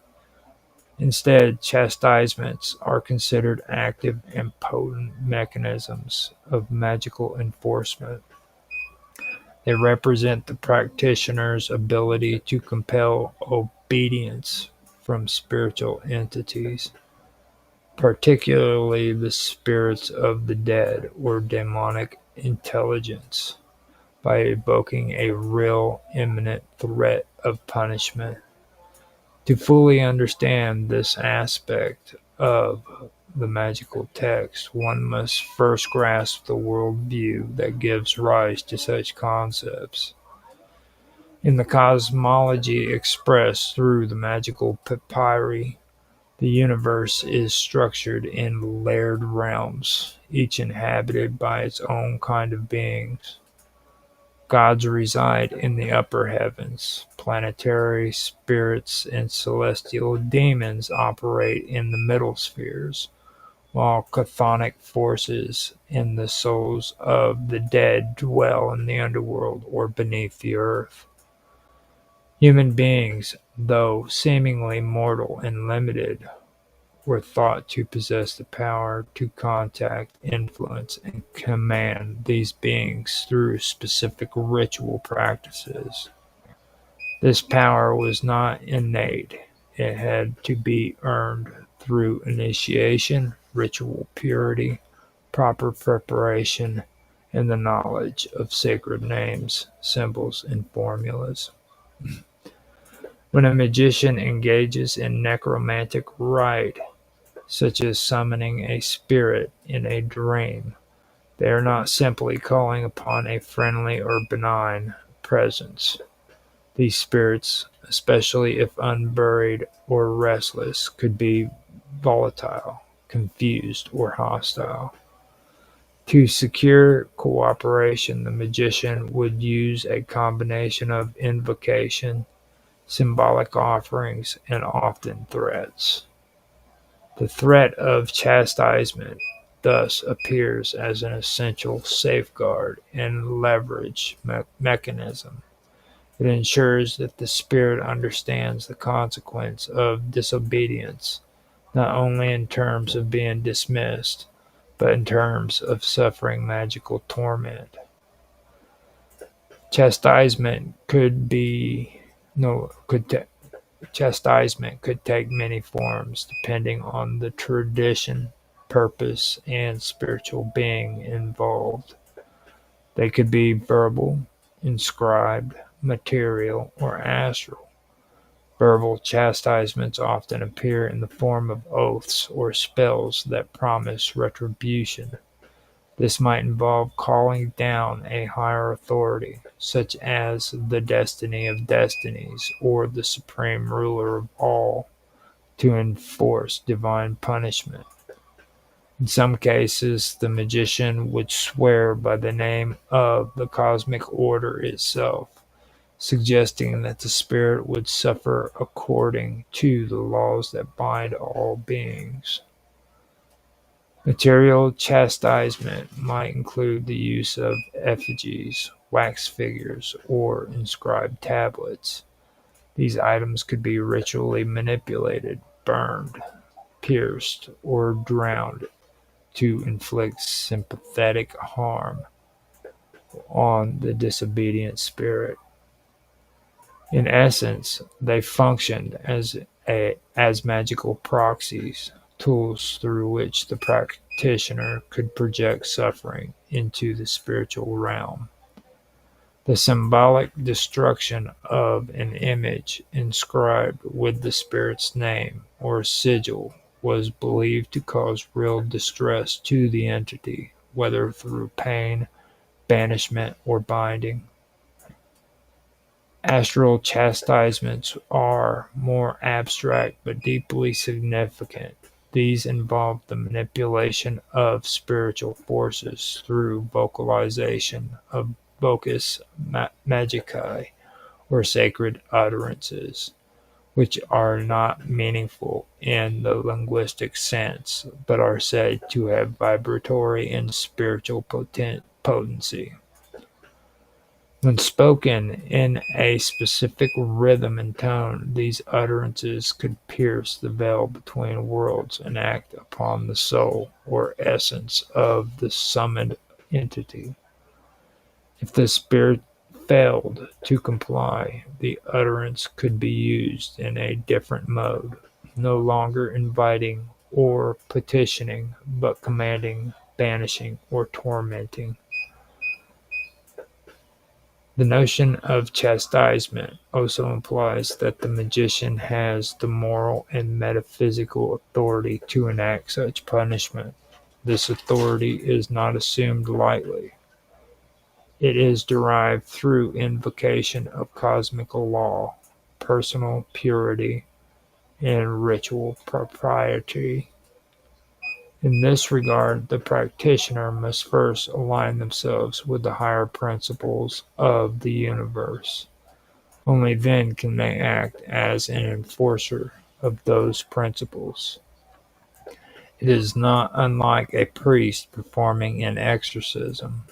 Instead, chastisements are considered active and potent mechanisms of magical enforcement. They represent the practitioner's ability to compel obedience from spiritual entities, particularly the spirits of the dead or demonic intelligence, by evoking a real imminent threat of punishment. To fully understand this aspect of the magical text, one must first grasp the worldview that gives rise to such concepts. In the cosmology expressed through the magical papyri, the universe is structured in layered realms, each inhabited by its own kind of beings. Gods reside in the upper heavens, planetary spirits and celestial demons operate in the middle spheres, while chthonic forces and the souls of the dead dwell in the underworld or beneath the earth. Human beings, though seemingly mortal and limited, were thought to possess the power to contact, influence, and command these beings through specific ritual practices. This power was not innate; it had to be earned through initiation, ritual purity, proper preparation, and the knowledge of sacred names, symbols, and formulas. When a magician engages in necromantic rite, such as summoning a spirit in a dream, they are not simply calling upon a friendly or benign presence. These spirits, especially if unburied or restless, could be volatile, confused, or hostile. To secure cooperation, the magician would use a combination of invocation, symbolic offerings, and often threats. The threat of chastisement thus appears as an essential safeguard and leverage mechanism. It ensures that the spirit understands the consequence of disobedience, not only in terms of being dismissed, but in terms of suffering magical torment. Chastisement could be no could ta- Chastisement could take many forms depending on the tradition, purpose, and spiritual being involved. They could be verbal, inscribed, material, or astral. Verbal chastisements often appear in the form of oaths or spells that promise retribution. This might involve calling down a higher authority, such as the Destiny of Destinies or the Supreme Ruler of all, to enforce divine punishment. In some cases, the magician would swear by the name of the cosmic order itself, suggesting that the spirit would suffer according to the laws that bind all beings. Material chastisement might include the use of effigies, wax figures, or inscribed tablets. These items could be ritually manipulated, burned, pierced, or drowned to inflict sympathetic harm on the disobedient spirit. In essence, they functioned as magical proxies, tools through which the practitioner could project suffering into the spiritual realm. The symbolic destruction of an image inscribed with the spirit's name or sigil was believed to cause real distress to the entity, whether through pain, banishment, or binding. Astral chastisements are more abstract but deeply significant. These involve the manipulation of spiritual forces through vocalization of vocus magicae, or sacred utterances, which are not meaningful in the linguistic sense, but are said to have vibratory and spiritual potency. When spoken in a specific rhythm and tone, these utterances could pierce the veil between worlds and act upon the soul or essence of the summoned entity. If the spirit failed to comply, the utterance could be used in a different mode, no longer inviting or petitioning, but commanding, banishing, or tormenting. The notion of chastisement also implies that the magician has the moral and metaphysical authority to enact such punishment. This authority is not assumed lightly. It is derived through invocation of cosmical law, personal purity, and ritual propriety. In this regard, the practitioner must first align themselves with the higher principles of the universe. Only then can they act as an enforcer of those principles. It is not unlike a priest performing an exorcism.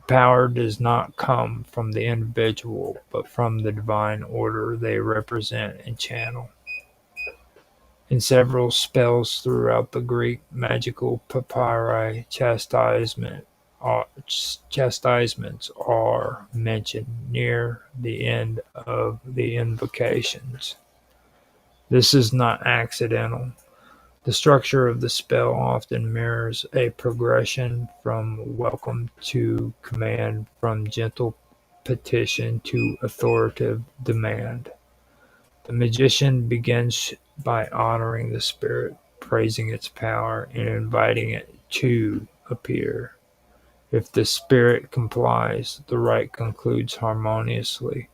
Power does not come from the individual, but from the divine order they represent and channel. In several spells throughout the Greek magical papyri, chastisements are mentioned near the end of the invocations. This is not accidental. The structure of the spell often mirrors a progression from welcome to command, from gentle petition to authoritative demand. The magician begins by honoring the spirit, praising its power, and inviting it to appear. If the spirit complies, the rite concludes harmoniously.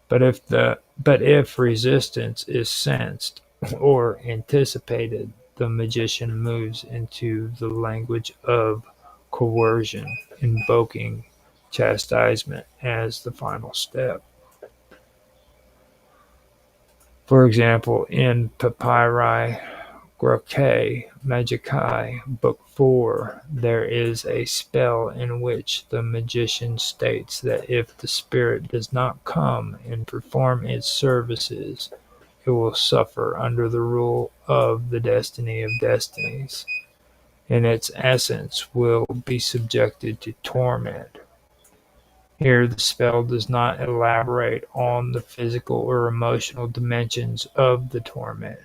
But if resistance is sensed or anticipated, the magician moves into the language of coercion, invoking chastisement as the final step. For example, in Papyri Graecae Magicae, Book 4, there is a spell in which the magician states that if the spirit does not come and perform its services, it will suffer under the rule of the destiny of destinies. In its essence, will be subjected to torment. Here the spell does not elaborate on the physical or emotional dimensions of the torment,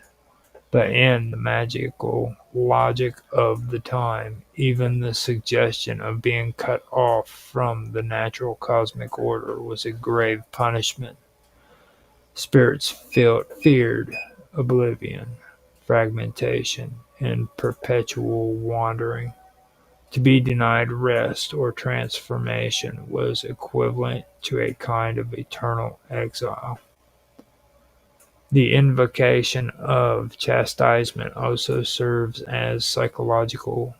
but in the magical logic of the time, even the suggestion of being cut off from the natural cosmic order was a grave punishment. Spirits feared oblivion, fragmentation, and perpetual wandering. To be denied rest or transformation was equivalent to a kind of eternal exile. The invocation of chastisement also serves a psychological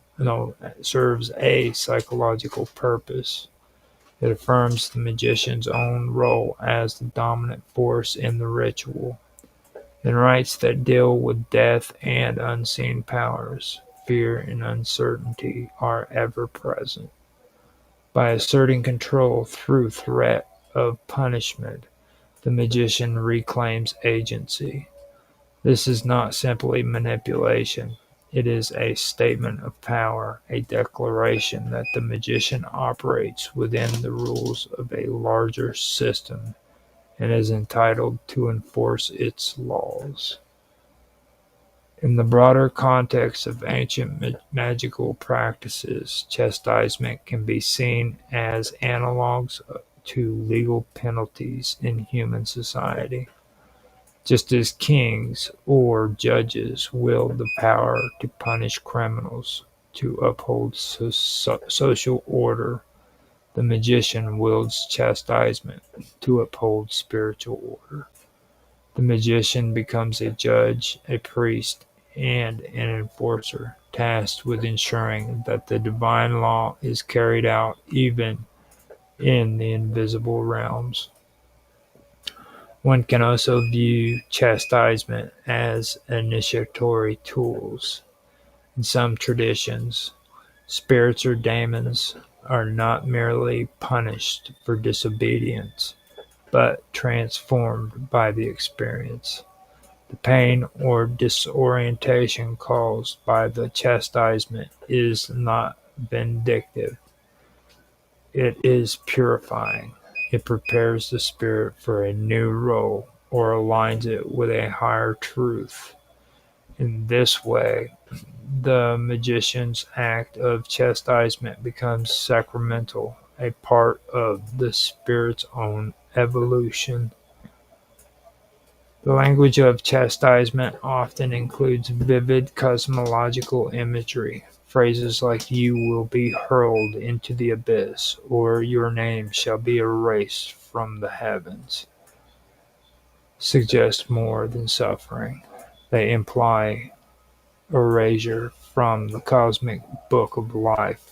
purpose. It affirms the magician's own role as the dominant force in the ritual. In rites that deal with death and unseen powers, fear and uncertainty are ever present. By asserting control through threat of punishment, the magician reclaims agency. This is not simply manipulation. It is a statement of power, a declaration that the magician operates within the rules of a larger system and is entitled to enforce its laws. In the broader context of ancient magical practices, chastisement can be seen as analogues to legal penalties in human society. Just as kings or judges wield the power to punish criminals, to uphold social order, the magician wields chastisement to uphold spiritual order. The magician becomes a judge, a priest, and an enforcer, tasked with ensuring that the divine law is carried out even in the invisible realms. One can also view chastisement as initiatory tools. In some traditions, spirits or demons are not merely punished for disobedience, but transformed by the experience. The pain or disorientation caused by the chastisement is not vindictive. It is purifying. It prepares the spirit for a new role or aligns it with a higher truth. In this way, the magician's act of chastisement becomes sacramental, a part of the spirit's own evolution. The language of chastisement often includes vivid cosmological imagery. Phrases like "you will be hurled into the abyss" or "your name shall be erased from the heavens" suggest more than suffering. They imply erasure from the cosmic book of life,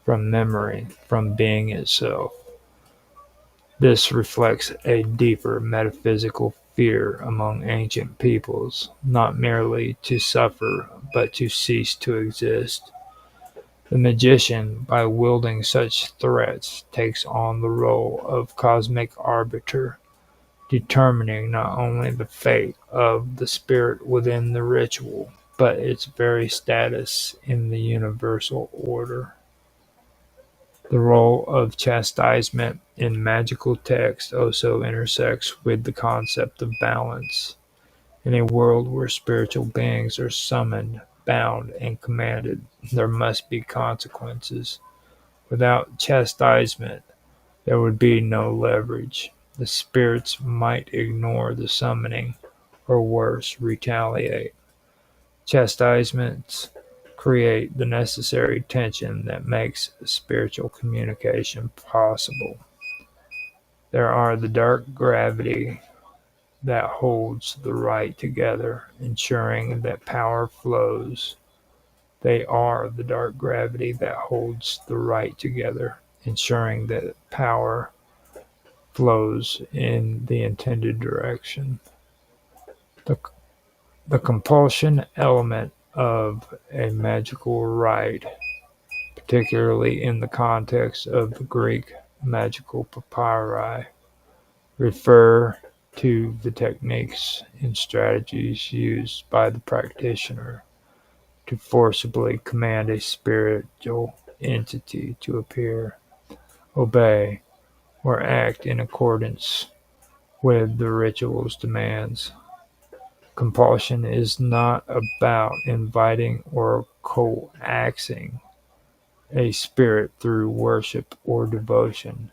from memory, from being itself. This reflects a deeper metaphysical fear among ancient peoples, not merely to suffer, but to cease to exist. The magician, by wielding such threats, takes on the role of cosmic arbiter, determining not only the fate of the spirit within the ritual, but its very status in the universal order. The role of chastisement in magical text also intersects with the concept of balance. In a world where spiritual beings are summoned, bound, and commanded, there must be consequences. Without chastisement, there would be no leverage. The spirits might ignore the summoning, or worse, retaliate. Chastisements create the necessary tension that makes spiritual communication possible. There are the dark gravity that holds the right together, ensuring that power flows. They are the dark gravity that holds the right together, ensuring that power flows in the intended direction. The, the compulsion element of a magical rite, particularly in the context of the Greek magical papyri, refer to the techniques and strategies used by the practitioner to forcibly command a spiritual entity to appear, obey, or act in accordance with the ritual's demands. Compulsion is not about inviting or coaxing a spirit through worship or devotion.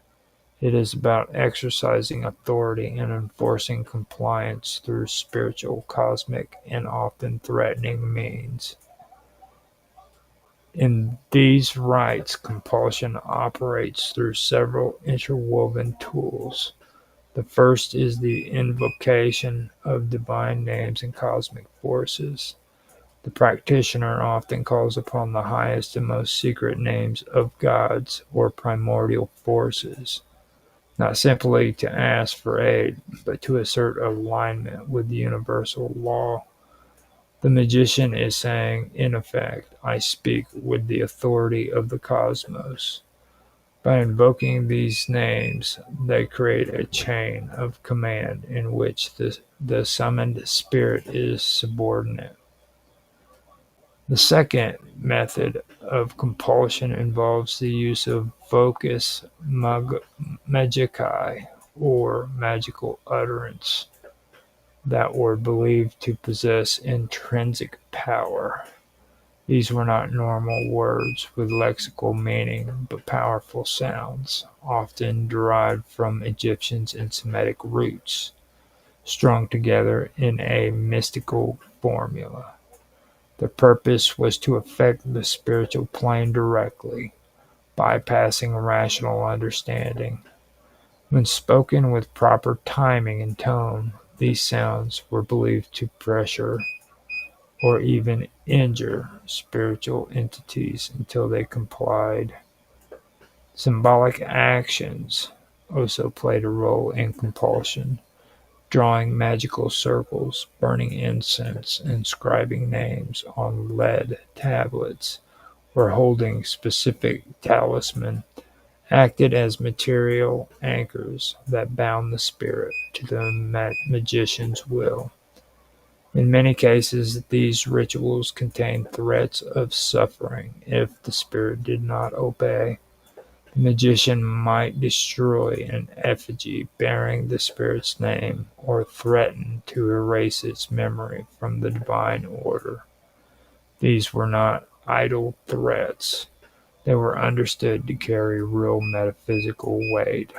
It is about exercising authority and enforcing compliance through spiritual, cosmic, and often threatening means. In these rites, compulsion operates through several interwoven tools. The first is the invocation of divine names and cosmic forces. The practitioner often calls upon the highest and most secret names of gods or primordial forces, not simply to ask for aid, but to assert alignment with the universal law. The magician is saying, in effect, I speak with the authority of the cosmos. By invoking these names, they create a chain of command in which the summoned spirit is subordinate. The second method of compulsion involves the use of vocus magicae, or magical utterance, that were believed to possess intrinsic power. These were not normal words with lexical meaning, but powerful sounds, often derived from Egyptian and Semitic roots, strung together in a mystical formula. The purpose was to affect the spiritual plane directly, bypassing rational understanding. When spoken with proper timing and tone, these sounds were believed to pressure or even injure spiritual entities until they complied. Symbolic actions also played a role in compulsion, drawing magical circles, burning incense, inscribing names on lead tablets, or holding specific talisman acted as material anchors that bound the spirit to the magician's will. In many cases, these rituals contained threats of suffering if the spirit did not obey. The magician might destroy an effigy bearing the spirit's name or threaten to erase its memory from the divine order. These were not idle threats. They were understood to carry real metaphysical weight.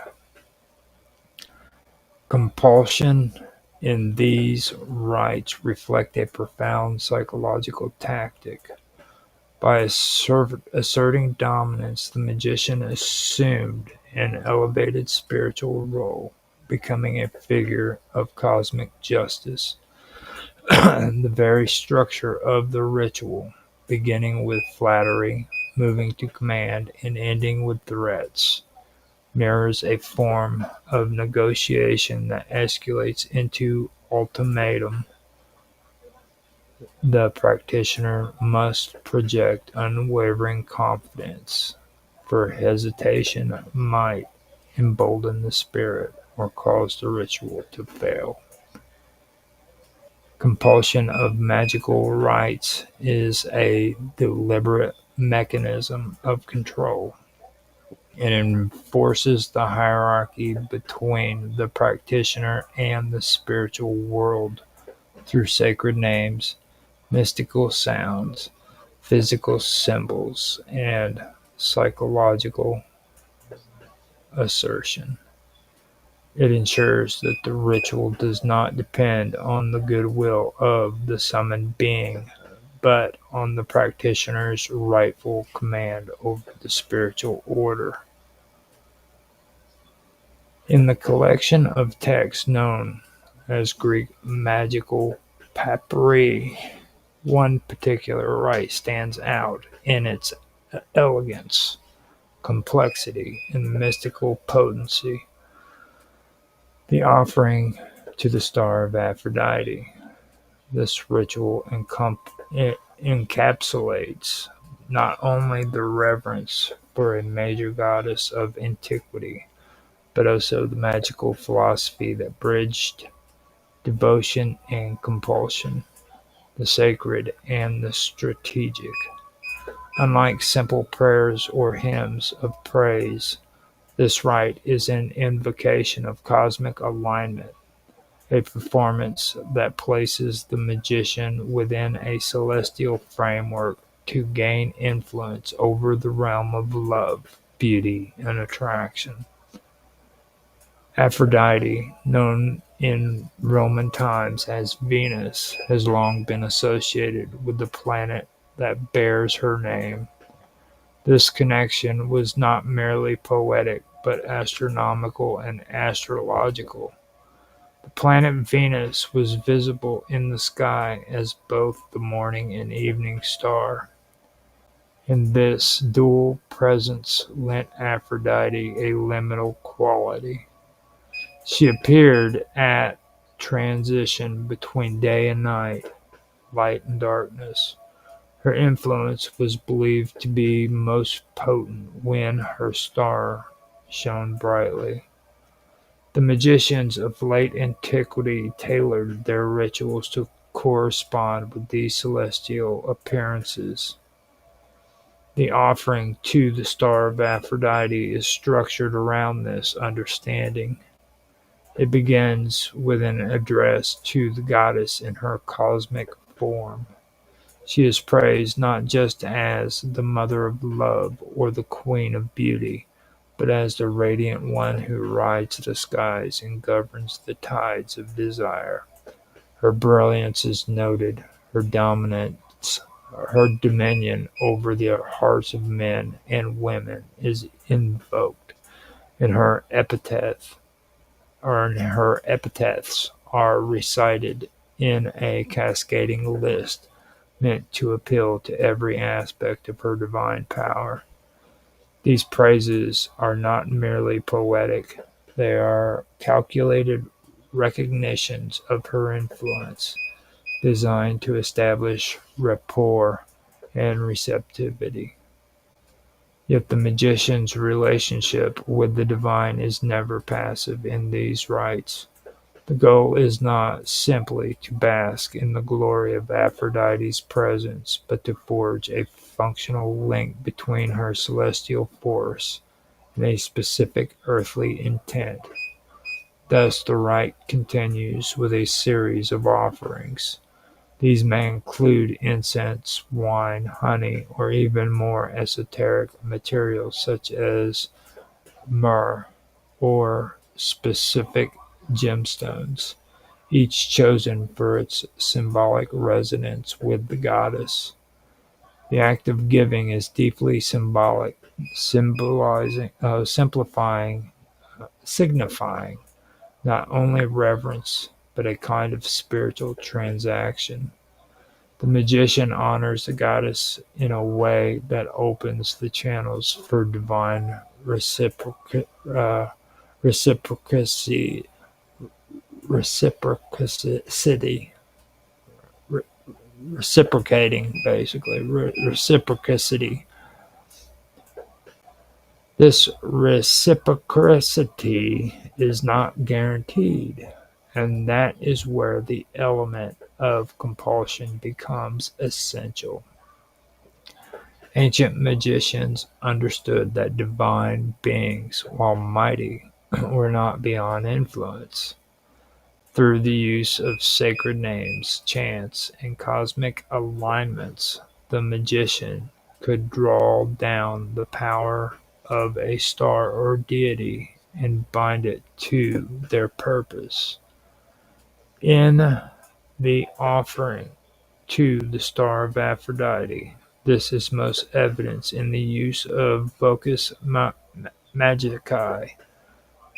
Compulsion in these rites reflect a profound psychological tactic. By asserting dominance, the magician assumed an elevated spiritual role, becoming a figure of cosmic justice. The very structure of the ritual, beginning with flattery, moving to command, and ending with threats, mirrors a form of negotiation that escalates into ultimatum. The practitioner must project unwavering confidence, for hesitation might embolden the spirit or cause the ritual to fail. Compulsion of magical rites is a deliberate mechanism of control. It enforces the hierarchy between the practitioner and the spiritual world through sacred names, mystical sounds, physical symbols, and psychological assertion. It ensures that the ritual does not depend on the goodwill of the summoned being, but on the practitioner's rightful command over the spiritual order. In the collection of texts known as Greek magical papyri, one particular rite stands out in its elegance, complexity, and mystical potency: the offering to the star of Aphrodite. This ritual encapsulates not only the reverence for a major goddess of antiquity, but also the magical philosophy that bridged devotion and compulsion, the sacred and the strategic. Unlike simple prayers or hymns of praise, this rite is an invocation of cosmic alignment, a performance that places the magician within a celestial framework to gain influence over the realm of love, beauty, and attraction. Aphrodite, known in Roman times as Venus, has long been associated with the planet that bears her name. This connection was not merely poetic, but astronomical and astrological. The planet Venus was visible in the sky as both the morning and evening star, and this dual presence lent Aphrodite a liminal quality. She appeared at transition between day and night, light and darkness. Her influence was believed to be most potent when her star shone brightly. The magicians of late antiquity tailored their rituals to correspond with these celestial appearances. The offering to the star of Aphrodite is structured around this understanding. It begins with an address to the goddess in her cosmic form. She is praised not just as the mother of love or the queen of beauty, but as the radiant one who rides the skies and governs the tides of desire. Her brilliance is noted, her dominance, her dominion over the hearts of men and women is invoked, and her epithets are recited in a cascading list meant to appeal to every aspect of her divine power. These praises are not merely poetic, they are calculated recognitions of her influence, designed to establish rapport and receptivity. Yet the magician's relationship with the divine is never passive in these rites. The goal is not simply to bask in the glory of Aphrodite's presence, but to forge a functional link between her celestial force and a specific earthly intent. Thus the rite continues with a series of offerings. These may include incense, wine, honey, or even more esoteric materials such as myrrh or specific gemstones, each chosen for its symbolic resonance with the goddess. The act of giving is deeply symbolic, signifying not only reverence but a kind of spiritual transaction. The magician honors the goddess in a way that opens the channels for divine reciprocity, reciprocity, reciprocating, basically, reciprocity. This reciprocity is not guaranteed, and that is where the element of compulsion becomes essential. Ancient magicians understood that divine beings, while mighty, were not beyond influence. Through the use of sacred names, chants, and cosmic alignments, the magician could draw down the power of a star or deity and bind it to their purpose. In the offering to the star of Aphrodite, this is most evident in the use of vocus magicae,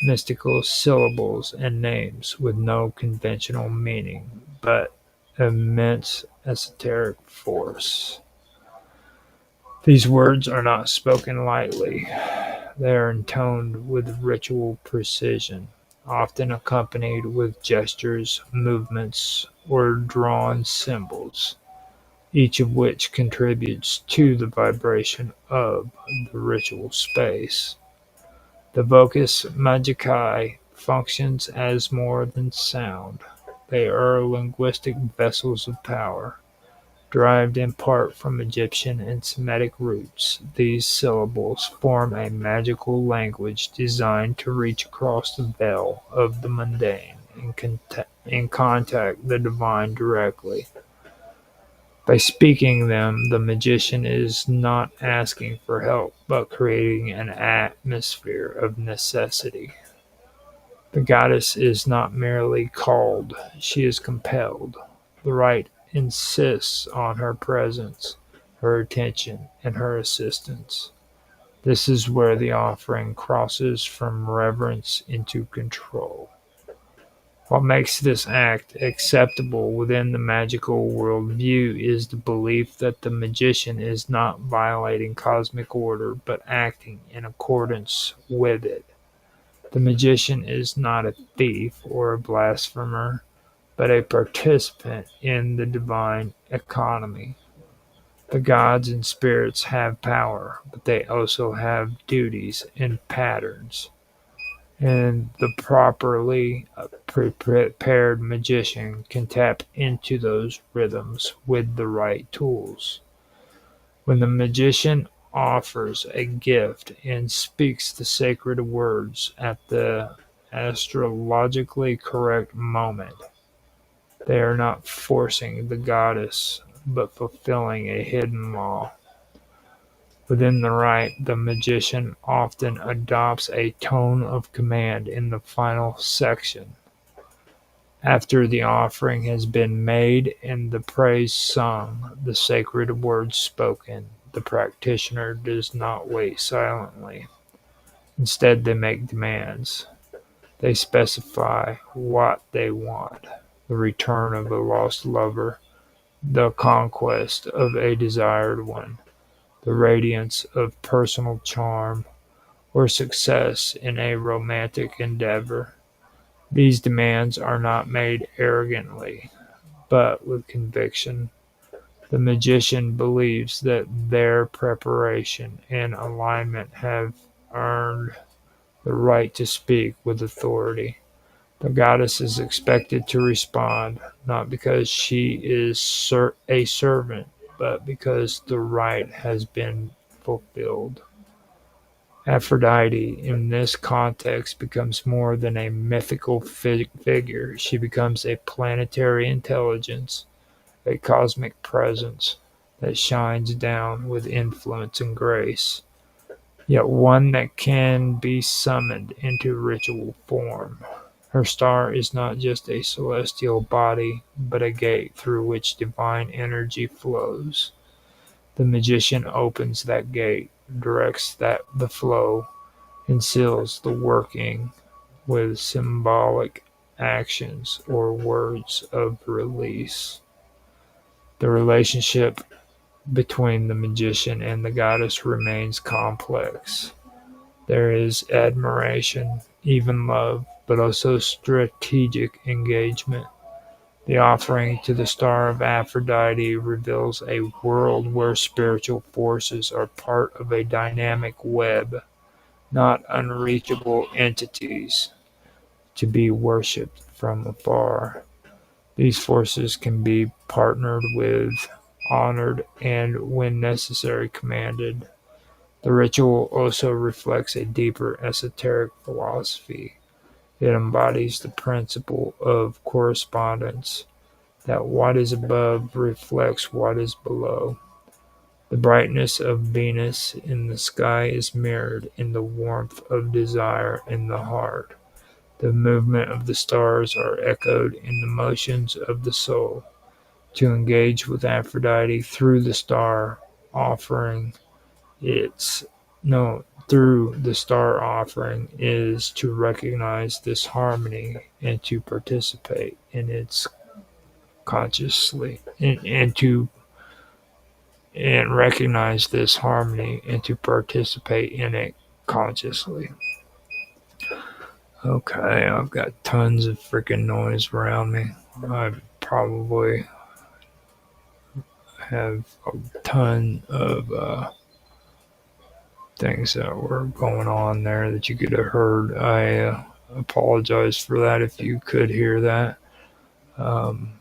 mystical syllables and names with no conventional meaning, but immense esoteric force. These words are not spoken lightly. They are intoned with ritual precision, often accompanied with gestures, movements, or drawn symbols, each of which contributes to the vibration of the ritual space. The vocus magicae functions as more than sound. They are linguistic vessels of power. Derived in part from Egyptian and Semitic roots, these syllables form a magical language designed to reach across the veil of the mundane and contact the divine directly. By speaking them, the magician is not asking for help, but creating an atmosphere of necessity. The goddess is not merely called, she is compelled. The rite insists on her presence, her attention, and her assistance. This is where the offering crosses from reverence into control. What makes this act acceptable within the magical worldview is the belief that the magician is not violating cosmic order but acting in accordance with it. The magician is not a thief or a blasphemer, but a participant in the divine economy. The gods and spirits have power, but they also have duties and patterns. And the properly prepared magician can tap into those rhythms with the right tools. When the magician offers a gift and speaks the sacred words at the astrologically correct moment, they are not forcing the goddess, but fulfilling a hidden law. Within the rite, the magician often adopts a tone of command in the final section. After the offering has been made and the praise sung, the sacred words spoken, the practitioner does not wait silently. Instead, they make demands. They specify what they want: the return of a lost lover, the conquest of a desired one, the radiance of personal charm, or success in a romantic endeavor. These demands are not made arrogantly, but with conviction. The magician believes that their preparation and alignment have earned the right to speak with authority. The goddess is expected to respond, not because she is a servant, but because the right has been fulfilled. Aphrodite, in this context, becomes more than a mythical figure. She becomes a planetary intelligence, a cosmic presence that shines down with influence and grace, yet one that can be summoned into ritual form. Her star is not just a celestial body, but a gate through which divine energy flows. The magician opens that gate, directs the flow, and seals the working with symbolic actions or words of release. The relationship between the magician and the goddess remains complex. There is admiration, even love, but also strategic engagement. The offering to the star of Aphrodite reveals a world where spiritual forces are part of a dynamic web, not unreachable entities to be worshipped from afar. These forces can be partnered with, honored, and, when necessary, commanded. The ritual also reflects a deeper esoteric philosophy. It embodies the principle of correspondence, that what is above reflects what is below. The brightness of Venus in the sky is mirrored in the warmth of desire in the heart. The movement of the stars are echoed in the motions of the soul. To engage with Aphrodite through the star offering it's no through the star offering is to recognize this harmony and to participate in its consciously and recognize this harmony and to participate in it consciously. Okay, I've got tons of freaking noise around me. I probably have a ton of things that were going on there that you could have heard. I apologize for that if you could hear that. Um,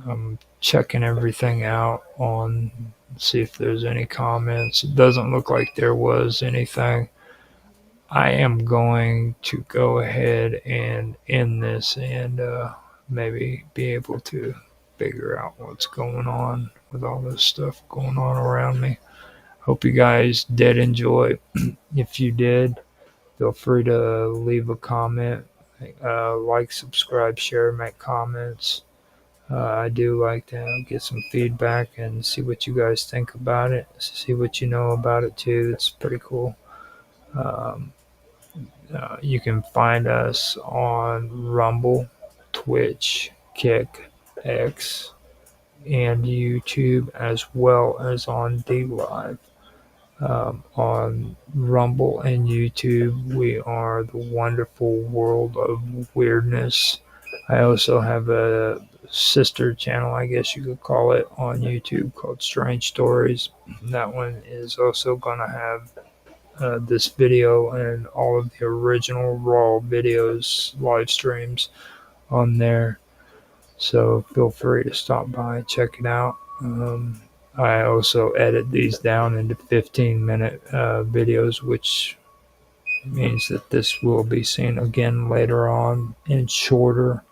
I'm checking everything out on see if there's any comments. It doesn't look like there was anything. I am going to go ahead and end this and maybe be able to figure out what's going on with all this stuff going on around me. Hope you guys did enjoy. If you did, feel free to leave a comment, like, subscribe, share, make comments. I do like to get some feedback and see what you guys think about it, see what you know about it too. It's pretty cool. Um, you can find us on Rumble, Twitch, Kick, X, and YouTube, as well as on DLive. On Rumble and YouTube, we are the Wonderful World of Weirdness. I also have a sister channel, I guess you could call it, on YouTube called Strange Stories. That one is also going to have this video and all of the original raw videos, live streams on there. So feel free to stop by and check it out. I also edit these down into 15-minute videos, which means that this will be seen again later on in shorter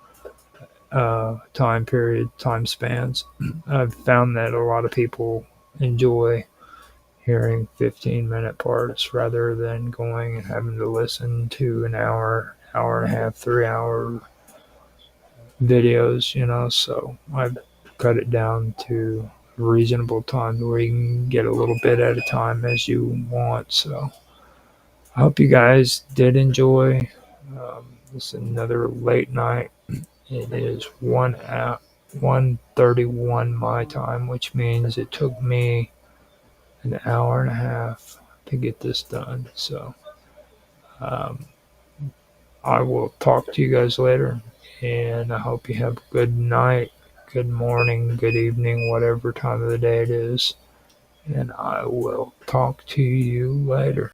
time spans. I've found that a lot of people enjoy hearing 15-minute parts rather than going and having to listen to an hour, hour and a half, 3 hour videos, so I've cut it down to reasonable time where you can get a little bit at a time as you want. So I hope you guys did enjoy. This is another late night. It is 1:31 my time, which means it took me an hour and a half to get this done. So I will talk to you guys later, and I hope you have a good night, good morning, good evening, whatever time of the day it is, and I will talk to you later.